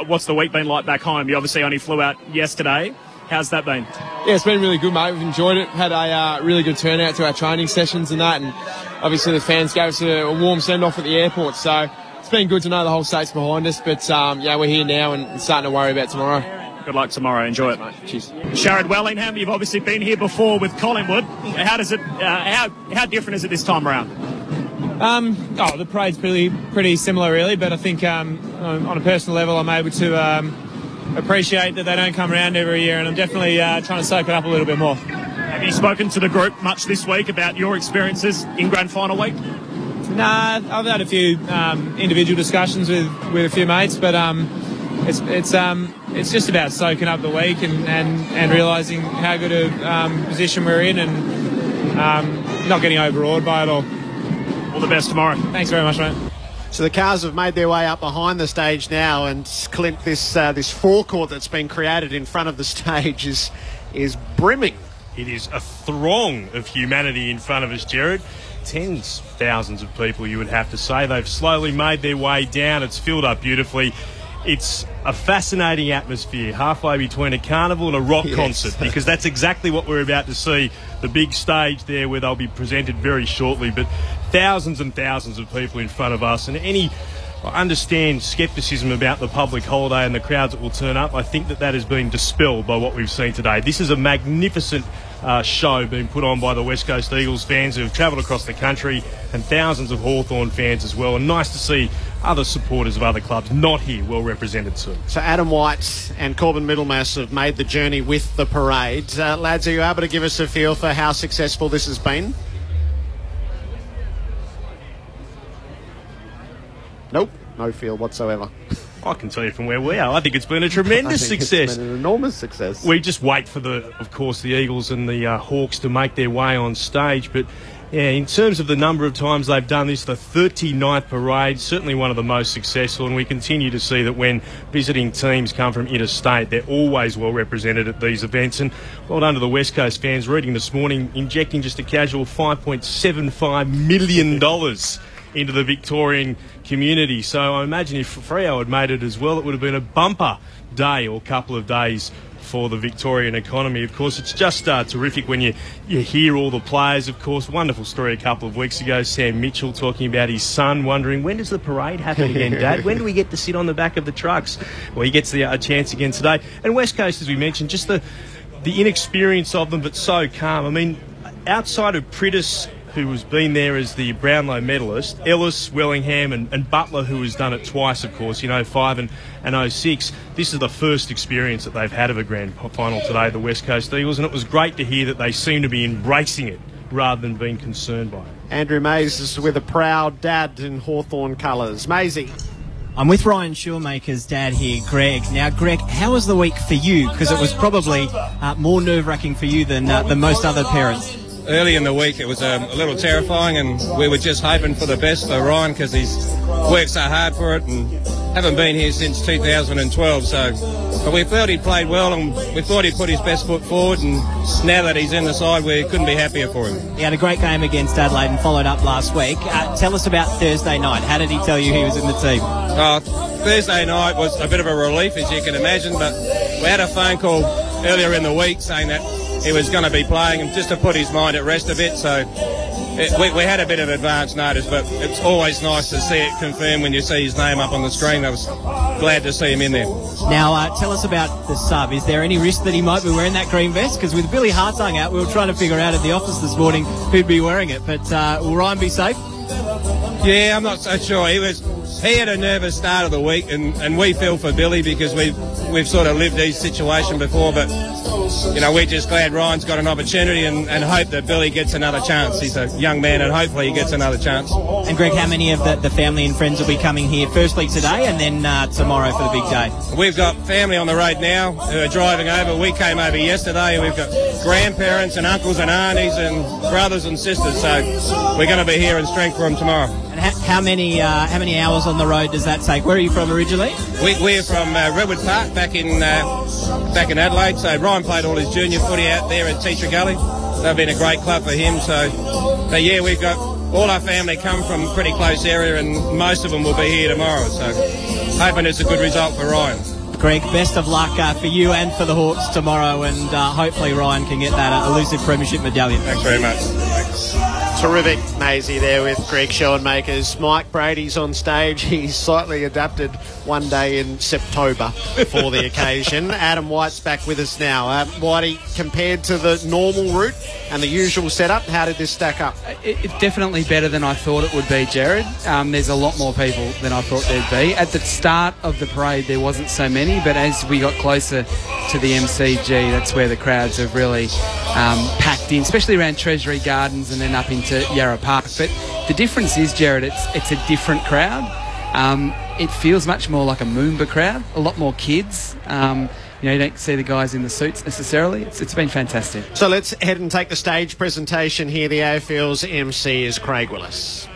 What's the week been like back home? You obviously only flew out yesterday. How's that been? Yeah, it's been really good, mate. We've enjoyed it. Had a really good turnout to our training sessions and that, and obviously the fans gave us a warm send-off at the airport, so it's been good to know the whole state's behind us, but we're here now and starting to worry about tomorrow. Good luck tomorrow. Enjoy it, mate. Cheers. Sharad Wellingham, you've obviously been here before with Collingwood. How does it? How different is it this time around? The parade's pretty similar, really. But I think on a personal level, I'm able to appreciate that they don't come around every year, and I'm definitely trying to soak it up a little bit more. Have you spoken to the group much this week about your experiences in grand final week? Nah, I've had a few individual discussions with a few mates, but it's just about soaking up the week and realising how good a position we're in and not getting overawed by it all. All the best tomorrow. Thanks very much, mate. So the cars have made their way up behind the stage now, and Clint, this forecourt that's been created in front of the stage is brimming. It is a throng of humanity in front of us, Jared. Tens, thousands of people, you would have to say. They've slowly made their way down. It's filled up beautifully. It's a fascinating atmosphere, halfway between a carnival and a rock concert, because that's exactly what we're about to see. The big stage there where they'll be presented very shortly, but thousands and thousands of people in front of us. And I understand scepticism about the public holiday and the crowds that will turn up. I think that has been dispelled by what we've seen today. This is a magnificent show being put on by the West Coast Eagles fans who have travelled across the country, and thousands of Hawthorn fans as well. And nice to see other supporters of other clubs not here well represented too. So Adam White and Corbin Middlemass have made the journey with the parade. Lads, are you able to give us a feel for how successful this has been? Nope, no feel whatsoever. I can tell you from where we are, I think it's been a tremendous success. It's been an enormous success. We just wait for of course, the Eagles and the Hawks to make their way on stage. But yeah, in terms of the number of times they've done this, the 39th parade, certainly one of the most successful, and we continue to see that when visiting teams come from interstate, they're always well represented at these events. And well done to the West Coast fans, reading this morning, injecting just a casual $5.75 million into the Victorian community. So I imagine if Freo had made it as well, it would have been a bumper day or couple of days for the Victorian economy. Of course, it's just terrific when you hear all the players. Of course, wonderful story a couple of weeks ago, Sam Mitchell talking about his son, wondering, when does the parade happen again, Dad? When do we get to sit on the back of the trucks? Well, he gets a chance again today. And West Coast, as we mentioned, just the inexperience of them, but so calm. I mean, outside of Priddis, who has been there as the Brownlow medalist, Ellis, Wellingham and Butler, who has done it twice, of course, in 05 and 06. This is the first experience that they've had of a grand final today, the West Coast Eagles, and it was great to hear that they seem to be embracing it rather than being concerned by it. Andrew Mays is with a proud dad in Hawthorn colours. Maisie. I'm with Ryan Shoemaker's dad here, Greg. Now, Greg, how was the week for you? Because it was probably more nerve-wracking for you than most other parents. Early in the week, it was a little terrifying, and we were just hoping for the best for Ryan because he's worked so hard for it and haven't been here since 2012. But we felt he played well, and we thought he put his best foot forward. And now that he's in the side, we couldn't be happier for him. He had a great game against Adelaide and followed up last week. Tell us about Thursday night. How did he tell you he was in the team? Thursday night was a bit of a relief, as you can imagine, but we had a phone call earlier in the week saying that he was going to be playing, and just to put his mind at rest a bit. So we had a bit of advance notice, but it's always nice to see it confirmed when you see his name up on the screen. I was glad to see him in there. Now, tell us about the sub. Is there any risk that he might be wearing that green vest? Because with Billy Hartung out, we were trying to figure out at the office this morning who'd be wearing it. But will Ryan be safe? Yeah, I'm not so sure. He had a nervous start of the week, and we feel for Billy because we've sort of lived these situations before, but we're just glad Ryan's got an opportunity and hope that Billy gets another chance. He's a young man, and hopefully he gets another chance. And Greg, how many of the family and friends will be coming here firstly today and then tomorrow for the big day? We've got family on the road now who are driving over. We came over yesterday. We've got grandparents and uncles and aunties and brothers and sisters, so we're going to be here in strength for them tomorrow. And how many hours on the road does that take? Where are you from originally? We're from Redwood Park back in Adelaide. So Ryan played all his junior footy out there at Teacher Gully. They've been a great club for him. But yeah, we've got all our family come from a pretty close area, and most of them will be here tomorrow. So hoping it's a good result for Ryan. Greg, best of luck for you and for the Hawks tomorrow, and hopefully Ryan can get that elusive premiership medallion. Thanks very much. Terrific, Maisie, there with Greg Schoenmakers. Mike Brady's on stage. He's slightly adapted one day in September for the occasion. Adam White's back with us now. Whitey, compared to the normal route and the usual setup, how did this stack up? It's definitely better than I thought it would be, Jared. There's a lot more people than I thought there'd be. At the start of the parade, there wasn't so many, but as we got closer to the MCG, that's where the crowds have really packed in, especially around Treasury Gardens and then up into Yarra Park. But the difference is, Jared, it's a different crowd. It feels much more like a Moomba crowd, a lot more kids. You don't see the guys in the suits necessarily. It's been fantastic. So let's head and take the stage presentation here. The AFL's MC is Craig Willis.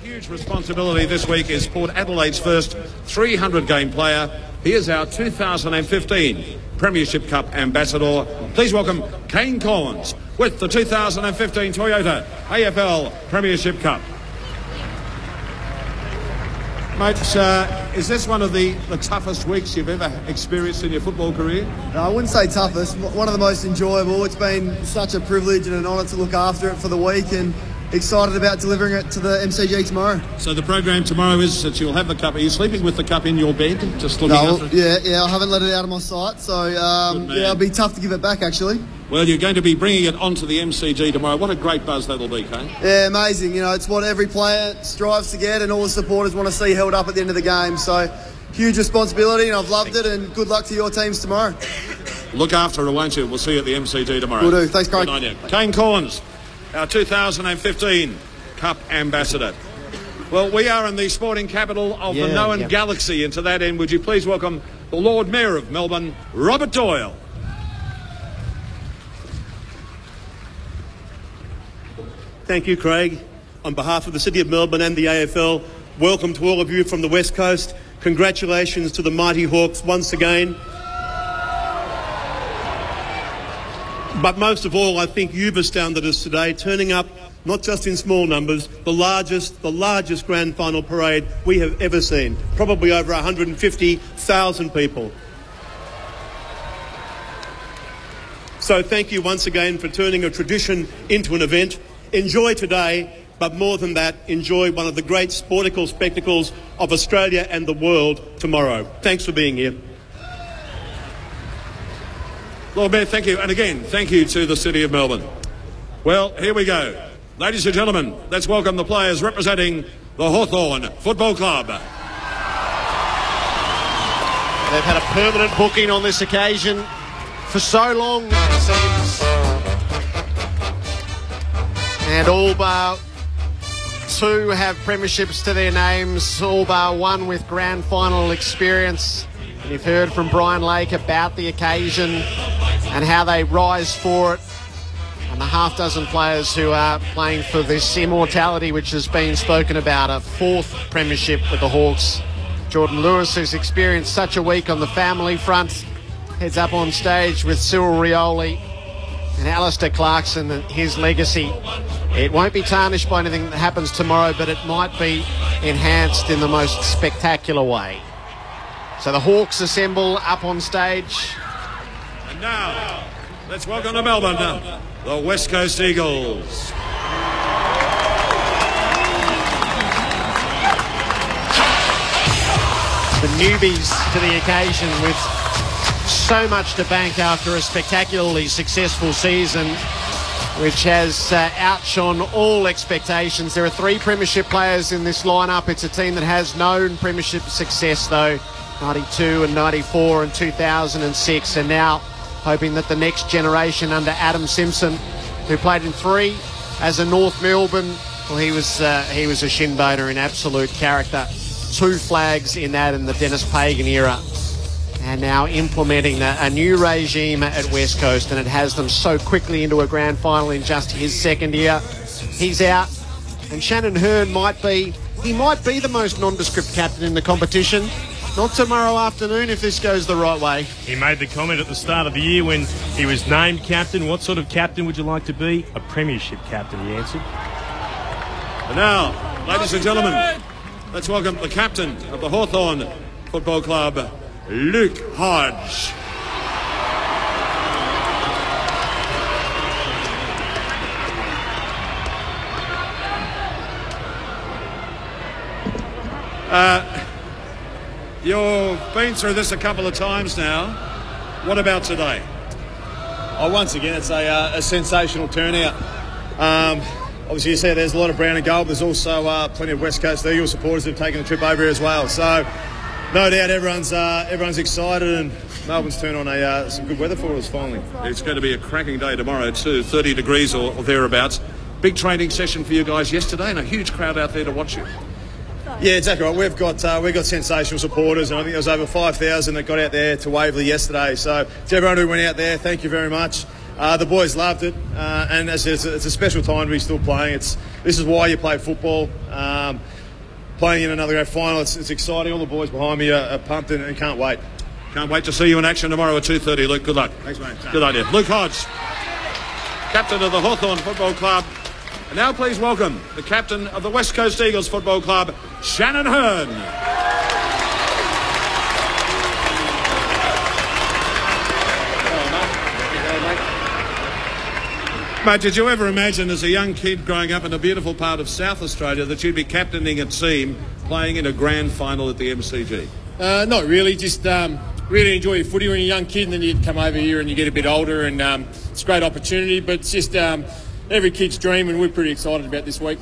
Huge responsibility this week is Port Adelaide's first 300-game player. He is our 2015 Premiership Cup ambassador. Please welcome Kane Collins with the 2015 Toyota AFL Premiership Cup. Mate, is this one of the toughest weeks you've ever experienced in your football career? No, I wouldn't say toughest. One of the most enjoyable. It's been such a privilege and an honour to look after it for the week, and excited about delivering it to the MCG tomorrow. So the program tomorrow is that you'll have the cup. Are you sleeping with the cup in your bed, just looking after it? Yeah, I haven't let it out of my sight, so it'll be tough to give it back, actually. Well, you're going to be bringing it onto the MCG tomorrow. What a great buzz that'll be, Kane. Yeah, amazing. You know, it's what every player strives to get, and all the supporters want to see held up at the end of the game. So, huge responsibility, and I've loved it, and good luck to your teams tomorrow. Look after it, won't you? We'll see you at the MCG tomorrow. Will do. Thanks, Craig. Good night, yeah. Kane Collins, our 2015 Cup Ambassador. Well, we are in the sporting capital of the known galaxy, and to that end, would you please welcome the Lord Mayor of Melbourne, Robert Doyle. Thank you, Craig. On behalf of the City of Melbourne and the AFL, welcome to all of you from the West Coast. Congratulations to the Mighty Hawks once again. But most of all, I think you've astounded us today, turning up not just in small numbers, the largest grand final parade we have ever seen. Probably over 150,000 people. So thank you once again for turning a tradition into an event. Enjoy today, but more than that, enjoy one of the great sportical spectacles of Australia and the world tomorrow. Thanks for being here. Lord Mayor, thank you. And again, thank you to the City of Melbourne. Well, here we go. Ladies and gentlemen, let's welcome the players representing the Hawthorn Football Club. They've had a permanent booking on this occasion for so long, it seems. And all bar two have premierships to their names, all bar one with grand final experience. And you've heard from Brian Lake about the occasion and how they rise for it. And the half dozen players who are playing for this immortality, which has been spoken about, a fourth premiership with the Hawks. Jordan Lewis, who's experienced such a week on the family front, heads up on stage with Cyril Rioli and Alistair Clarkson and his legacy. It won't be tarnished by anything that happens tomorrow, but it might be enhanced in the most spectacular way. So the Hawks assemble up on stage. And now, let's welcome to Melbourne, the West Coast Eagles. The newbies to the occasion with so much to bank after a spectacularly successful season, which has outshone all expectations. There are three premiership players in this lineup. It's a team that has known premiership success, though. 92 and 94 and 2006, and now hoping that the next generation under Adam Simpson, who played in three as a North Melbourne, well, he was a shin boner in absolute character. 2 flags in that in the Dennis Pagan era, and now implementing a new regime at West Coast, and it has them so quickly into a grand final in just his second year. He's out, and Shannon Hurn might be the most nondescript captain in the competition. Not tomorrow afternoon if this goes the right way. He made the comment at the start of the year when he was named captain. What sort of captain would you like to be? A premiership captain, he answered. And now, ladies and gentlemen, let's welcome the captain of the Hawthorn Football Club, Luke Hodge. You've been through this a couple of times now. What about today? Oh, once again, it's a sensational turnout. Obviously, you see there's a lot of brown and gold. There's also plenty of West Coast Eagles supporters that have taken the trip over here as well. So, no doubt everyone's excited, and Melbourne's turned on some good weather for us finally. It's going to be a cracking day tomorrow too, 30 degrees or thereabouts. Big training session for you guys yesterday, and a huge crowd out there to watch you. Yeah, exactly right. We've got sensational supporters, and I think there was over 5,000 that got out there to Waverley yesterday. So to everyone who went out there, thank you very much. The boys loved it, and as I said, it's a special time to be still playing. This is why you play football. Playing in another grand final, it's exciting. All the boys behind me are pumped and can't wait. Can't wait to see you in action tomorrow at 2:30. Luke, good luck. Thanks, mate. Good idea. Luke Hodge. captain of the Hawthorn Football Club. And now please welcome the captain of the West Coast Eagles Football Club, Shannon Hurn. Mate, did you ever imagine as a young kid growing up in a beautiful part of South Australia that you'd be captaining a team playing in a grand final at the MCG? Not really, just really enjoy your footy when you're a young kid, and then you come over here and you get a bit older, and it's a great opportunity, but it's just every kid's dream, and we're pretty excited about this week.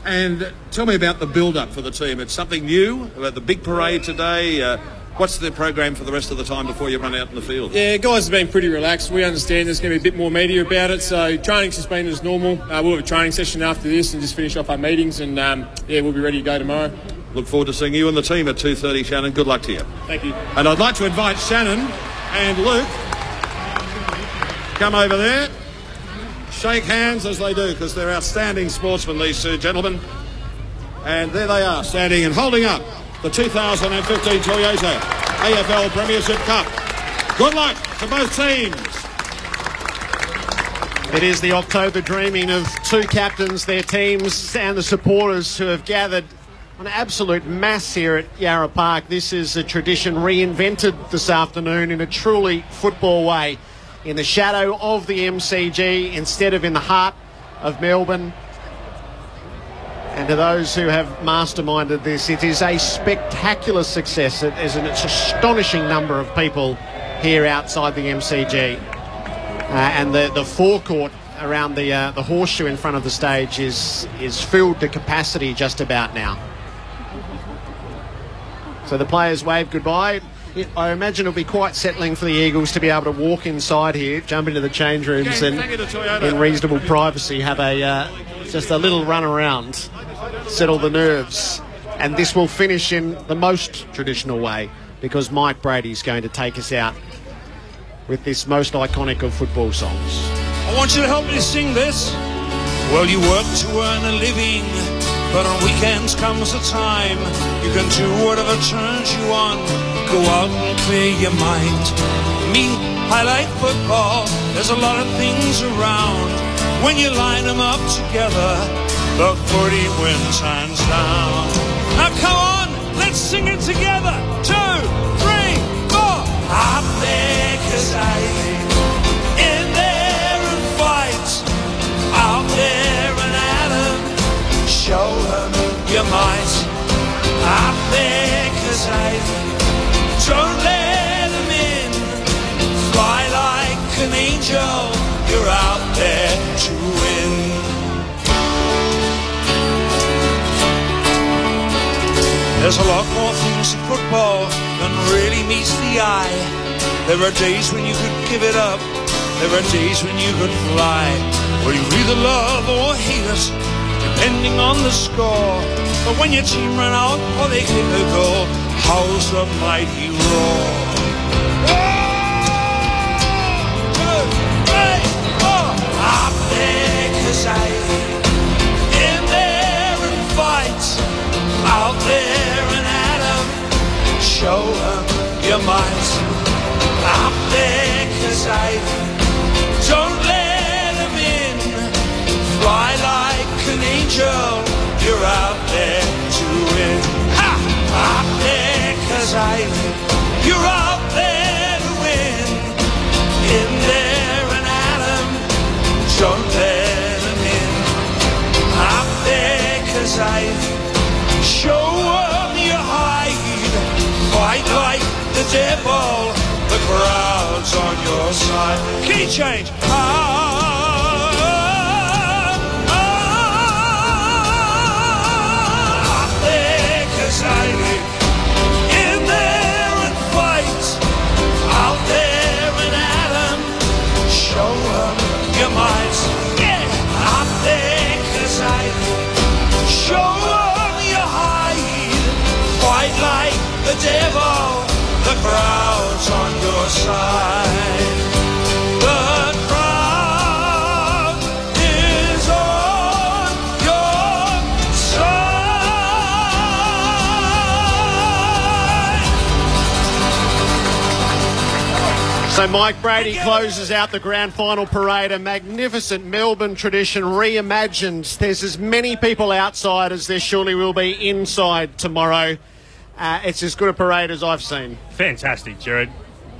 And tell me about the build-up for the team. It's something new about the big parade today. What's the program for the rest of the time before you run out in the field? Yeah, guys have been pretty relaxed. We understand there's going to be a bit more media about it, so training's just been as normal. We'll have a training session after this and just finish off our meetings, and yeah, we'll be ready to go tomorrow. Look forward to seeing you and the team at 2:30, Shannon. Good luck to you. Thank you. And I'd like to invite Shannon and Luke come over there. Shake hands as they do, because they're outstanding sportsmen, these two gentlemen. And there they are, standing and holding up the 2015 Toyota AFL Premiership Cup. Good luck to both teams. It is the October dreaming of two captains, their teams and the supporters who have gathered an absolute mass here at Yarra Park. This is a tradition reinvented this afternoon in a truly football way, in the shadow of the MCG instead of in the heart of Melbourne. And to those who have masterminded this, it is a spectacular success. It is an astonishing number of people here outside the MCG. And the forecourt around the horseshoe in front of the stage is filled to capacity just about now. So the players wave goodbye. I imagine it'll be quite settling for the Eagles to be able to walk inside here, jump into the change rooms, and in reasonable privacy have just a little run around, settle the nerves. And this will finish in the most traditional way, because Mike Brady's going to take us out with this most iconic of football songs. I want you to help me sing this. Well, you work to earn a living, but on weekends comes a time you can do whatever turns you on. Go out and clear your mind. Me, I like football. There's a lot of things around. When you line them up together, the footy wins hands down. Now come on, let's sing it together. 2, 3, 4. Up there, 'cause I in there and fight. Out there and at 'em, show 'em you might. Up there, 'cause I don't let 'em in. Fly like an angel, you're out there to win. There's a lot more things to football than really meets the eye. There are days when you could give it up. There are days when you could fly. Well, you either love or hate us, depending on the score. But when your team run out or they kick a goal, how's the mighty roar? 1, 2, 3, 4. Up there, 'cause I in there and fight. Out there and at 'em, show 'em you might. Up there, 'cause I don't let 'em in. Fly like an angel, you're out there to win. Ha! Up there, 'cause you're out there to win. In there and at 'em, don't let 'em in. Up there, 'cause show 'em you hide. Fight like the devil, the crowd's on your side. Key change. Up there, 'cause in there and fight. Out there and at 'em, show 'em you might. Yeah. Up there, 'cause show 'em you hide. Fight like the devil, the crowd's on your side. The crowd is on your side. So Mike Brady closes out the grand final parade, a magnificent Melbourne tradition reimagined. There's as many people outside as there surely will be inside tomorrow. It's as good a parade as I've seen. Fantastic, Jared.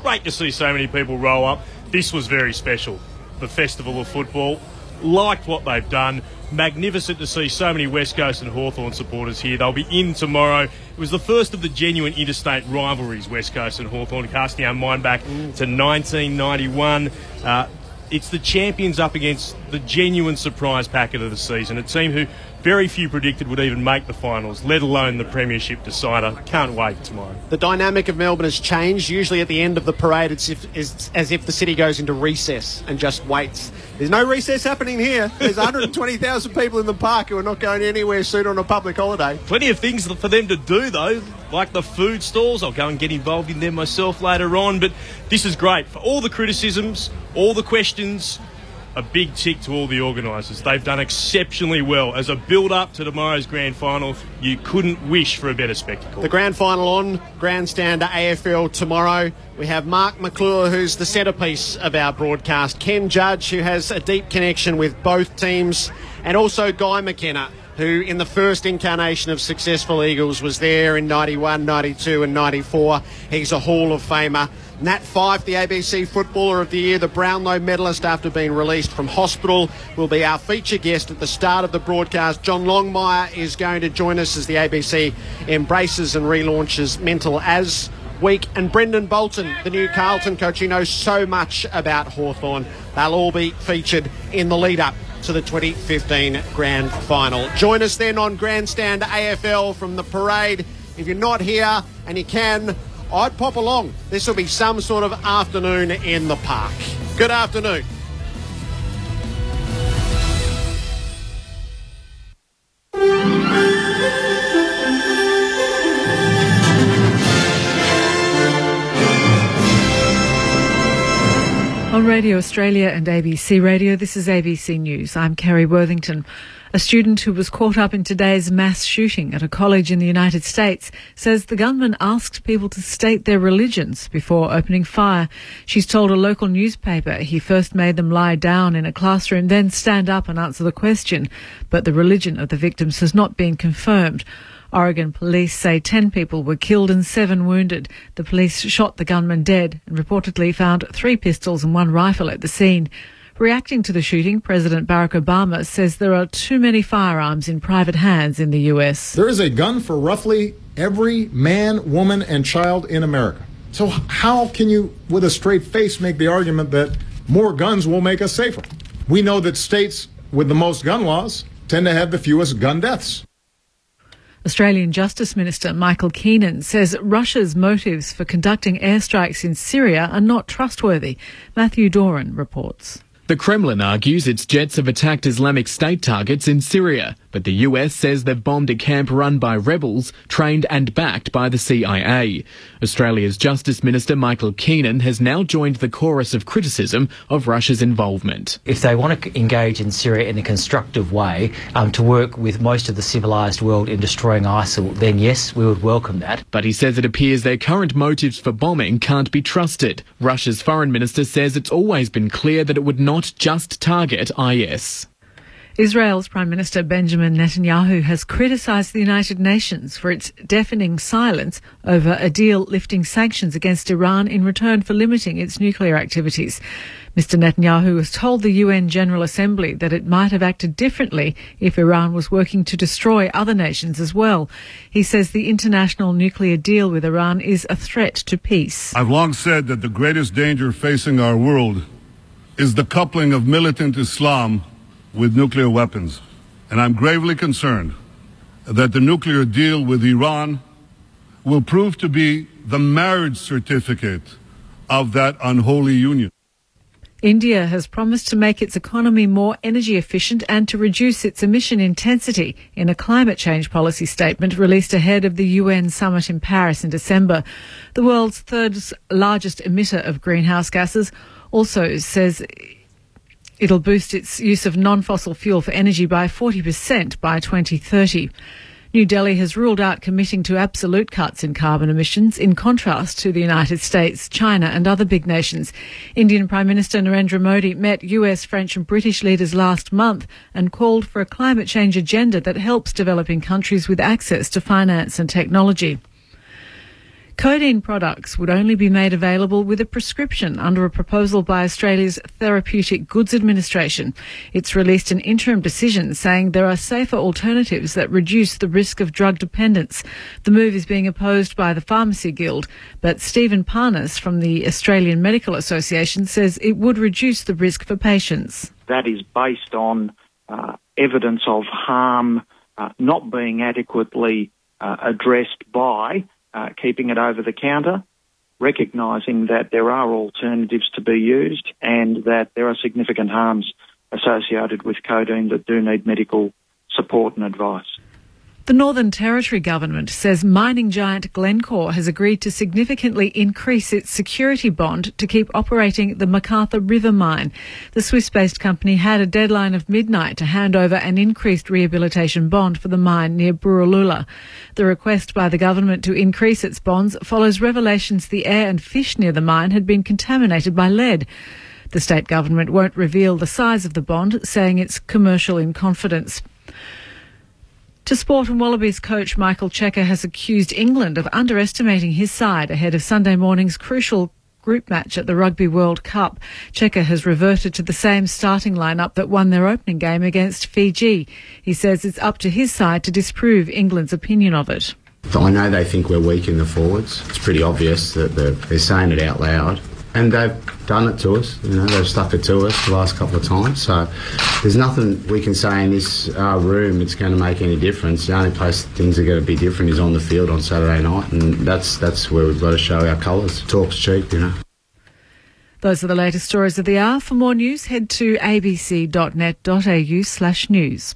Great to see so many people roll up. This was very special. The Festival of Football. Liked what they've done. Magnificent to see so many West Coast and Hawthorn supporters here. They'll be in tomorrow. It was the first of the genuine interstate rivalries, West Coast and Hawthorn, casting our mind back to 1991. It's the champions up against the genuine surprise packet of the season, a team who very few predicted would even make the finals, let alone the premiership decider. Can't wait tomorrow. The dynamic of Melbourne has changed. Usually at the end of the parade, it's as if the city goes into recess and just waits. There's no recess happening here. There's 120,000 people in the park who are not going anywhere soon on a public holiday. Plenty of things for them to do, though, like the food stalls. I'll go and get involved in them myself later on. But this is great. For all the criticisms, all the questions, a big tick to all the organisers. They've done exceptionally well. As a build-up to tomorrow's grand final, you couldn't wish for a better spectacle. The grand final on Grandstand AFL tomorrow. We have Mark McClure, who's the centrepiece of our broadcast, Ken Judge, who has a deep connection with both teams, and also Guy McKenna, who in the first incarnation of successful Eagles was there in 91, 92 and 94. He's a Hall of Famer. Nat Fyfe, the ABC Footballer of the Year, the Brownlow medalist after being released from hospital, will be our feature guest at the start of the broadcast. John Longmire is going to join us as the ABC embraces and relaunches Mental As Week. And Brendan Bolton, the new Carlton coach, who knows so much about Hawthorn. They'll all be featured in the lead-up to the 2015 Grand Final. Join us then on Grandstand AFL from the parade. If you're not here and you can, I'd pop along. This will be some sort of afternoon in the park. Good afternoon. On Radio Australia and ABC Radio, this is ABC News. I'm Kerry Worthington. A student who was caught up in today's mass shooting at a college in the United States says the gunman asked people to state their religions before opening fire. She's told a local newspaper he first made them lie down in a classroom, then stand up and answer the question. But the religion of the victims has not been confirmed. Oregon police say 10 people were killed and 7 wounded. The police shot the gunman dead and reportedly found 3 pistols and 1 rifle at the scene. Reacting to the shooting, President Barack Obama says there are too many firearms in private hands in the US. There is a gun for roughly every man, woman, and child in America. So how can you, with a straight face, make the argument that more guns will make us safer? We know that states with the most gun laws tend to have the fewest gun deaths. Australian Justice Minister Michael Keenan says Russia's motives for conducting airstrikes in Syria are not trustworthy. Matthew Doran reports. The Kremlin argues its jets have attacked Islamic State targets in Syria, but the US says they've bombed a camp run by rebels, trained and backed by the CIA. Australia's Justice Minister Michael Keenan has now joined the chorus of criticism of Russia's involvement. If they want to engage in Syria in a constructive way, to work with most of the civilised world in destroying ISIL, then yes, we would welcome that. But he says it appears their current motives for bombing can't be trusted. Russia's foreign minister says it's always been clear that it would not just target IS. Israel's Prime Minister Benjamin Netanyahu has criticised the United Nations for its deafening silence over a deal lifting sanctions against Iran in return for limiting its nuclear activities. Mr. Netanyahu has told the UN General Assembly that it might have acted differently if Iran was working to destroy other nations as well. He says the international nuclear deal with Iran is a threat to peace. I've long said that the greatest danger facing our world is the coupling of militant Islam with nuclear weapons. And I'm gravely concerned that the nuclear deal with Iran will prove to be the marriage certificate of that unholy union. India has promised to make its economy more energy efficient and to reduce its emission intensity in a climate change policy statement released ahead of the UN summit in Paris in December. The world's third largest emitter of greenhouse gases also says it'll boost its use of non-fossil fuel for energy by 40% by 2030. New Delhi has ruled out committing to absolute cuts in carbon emissions, in contrast to the United States, China and other big nations. Indian Prime Minister Narendra Modi met US, French and British leaders last month and called for a climate change agenda that helps developing countries with access to finance and technology. Codeine products would only be made available with a prescription under a proposal by Australia's Therapeutic Goods Administration. It's released an interim decision saying there are safer alternatives that reduce the risk of drug dependence. The move is being opposed by the Pharmacy Guild, but Stephen Parnas from the Australian Medical Association says it would reduce the risk for patients. That is based on evidence of harm not being adequately addressed by keeping it over the counter, recognising that there are alternatives to be used and that there are significant harms associated with codeine that do need medical support and advice. The Northern Territory government says mining giant Glencore has agreed to significantly increase its security bond to keep operating the MacArthur River mine. The Swiss-based company had a deadline of midnight to hand over an increased rehabilitation bond for the mine near Burulula. The request by the government to increase its bonds follows revelations the air and fish near the mine had been contaminated by lead. The state government won't reveal the size of the bond, saying it's commercial in confidence. To sport, and Wallabies coach Michael Cheika has accused England of underestimating his side ahead of Sunday morning's crucial group match at the Rugby World Cup. Cheika has reverted to the same starting lineup that won their opening game against Fiji. He says it's up to his side to disprove England's opinion of it. I know they think we're weak in the forwards. It's pretty obvious that they're saying it out loud. And they've done it to us, they've stuck it to us the last couple of times. So there's nothing we can say in this room that's going to make any difference. The only place things are going to be different is on the field on Saturday night, and that's where we've got to show our colours. Talk's cheap, Those are the latest stories of the hour. For more news, head to abc.net.au/news.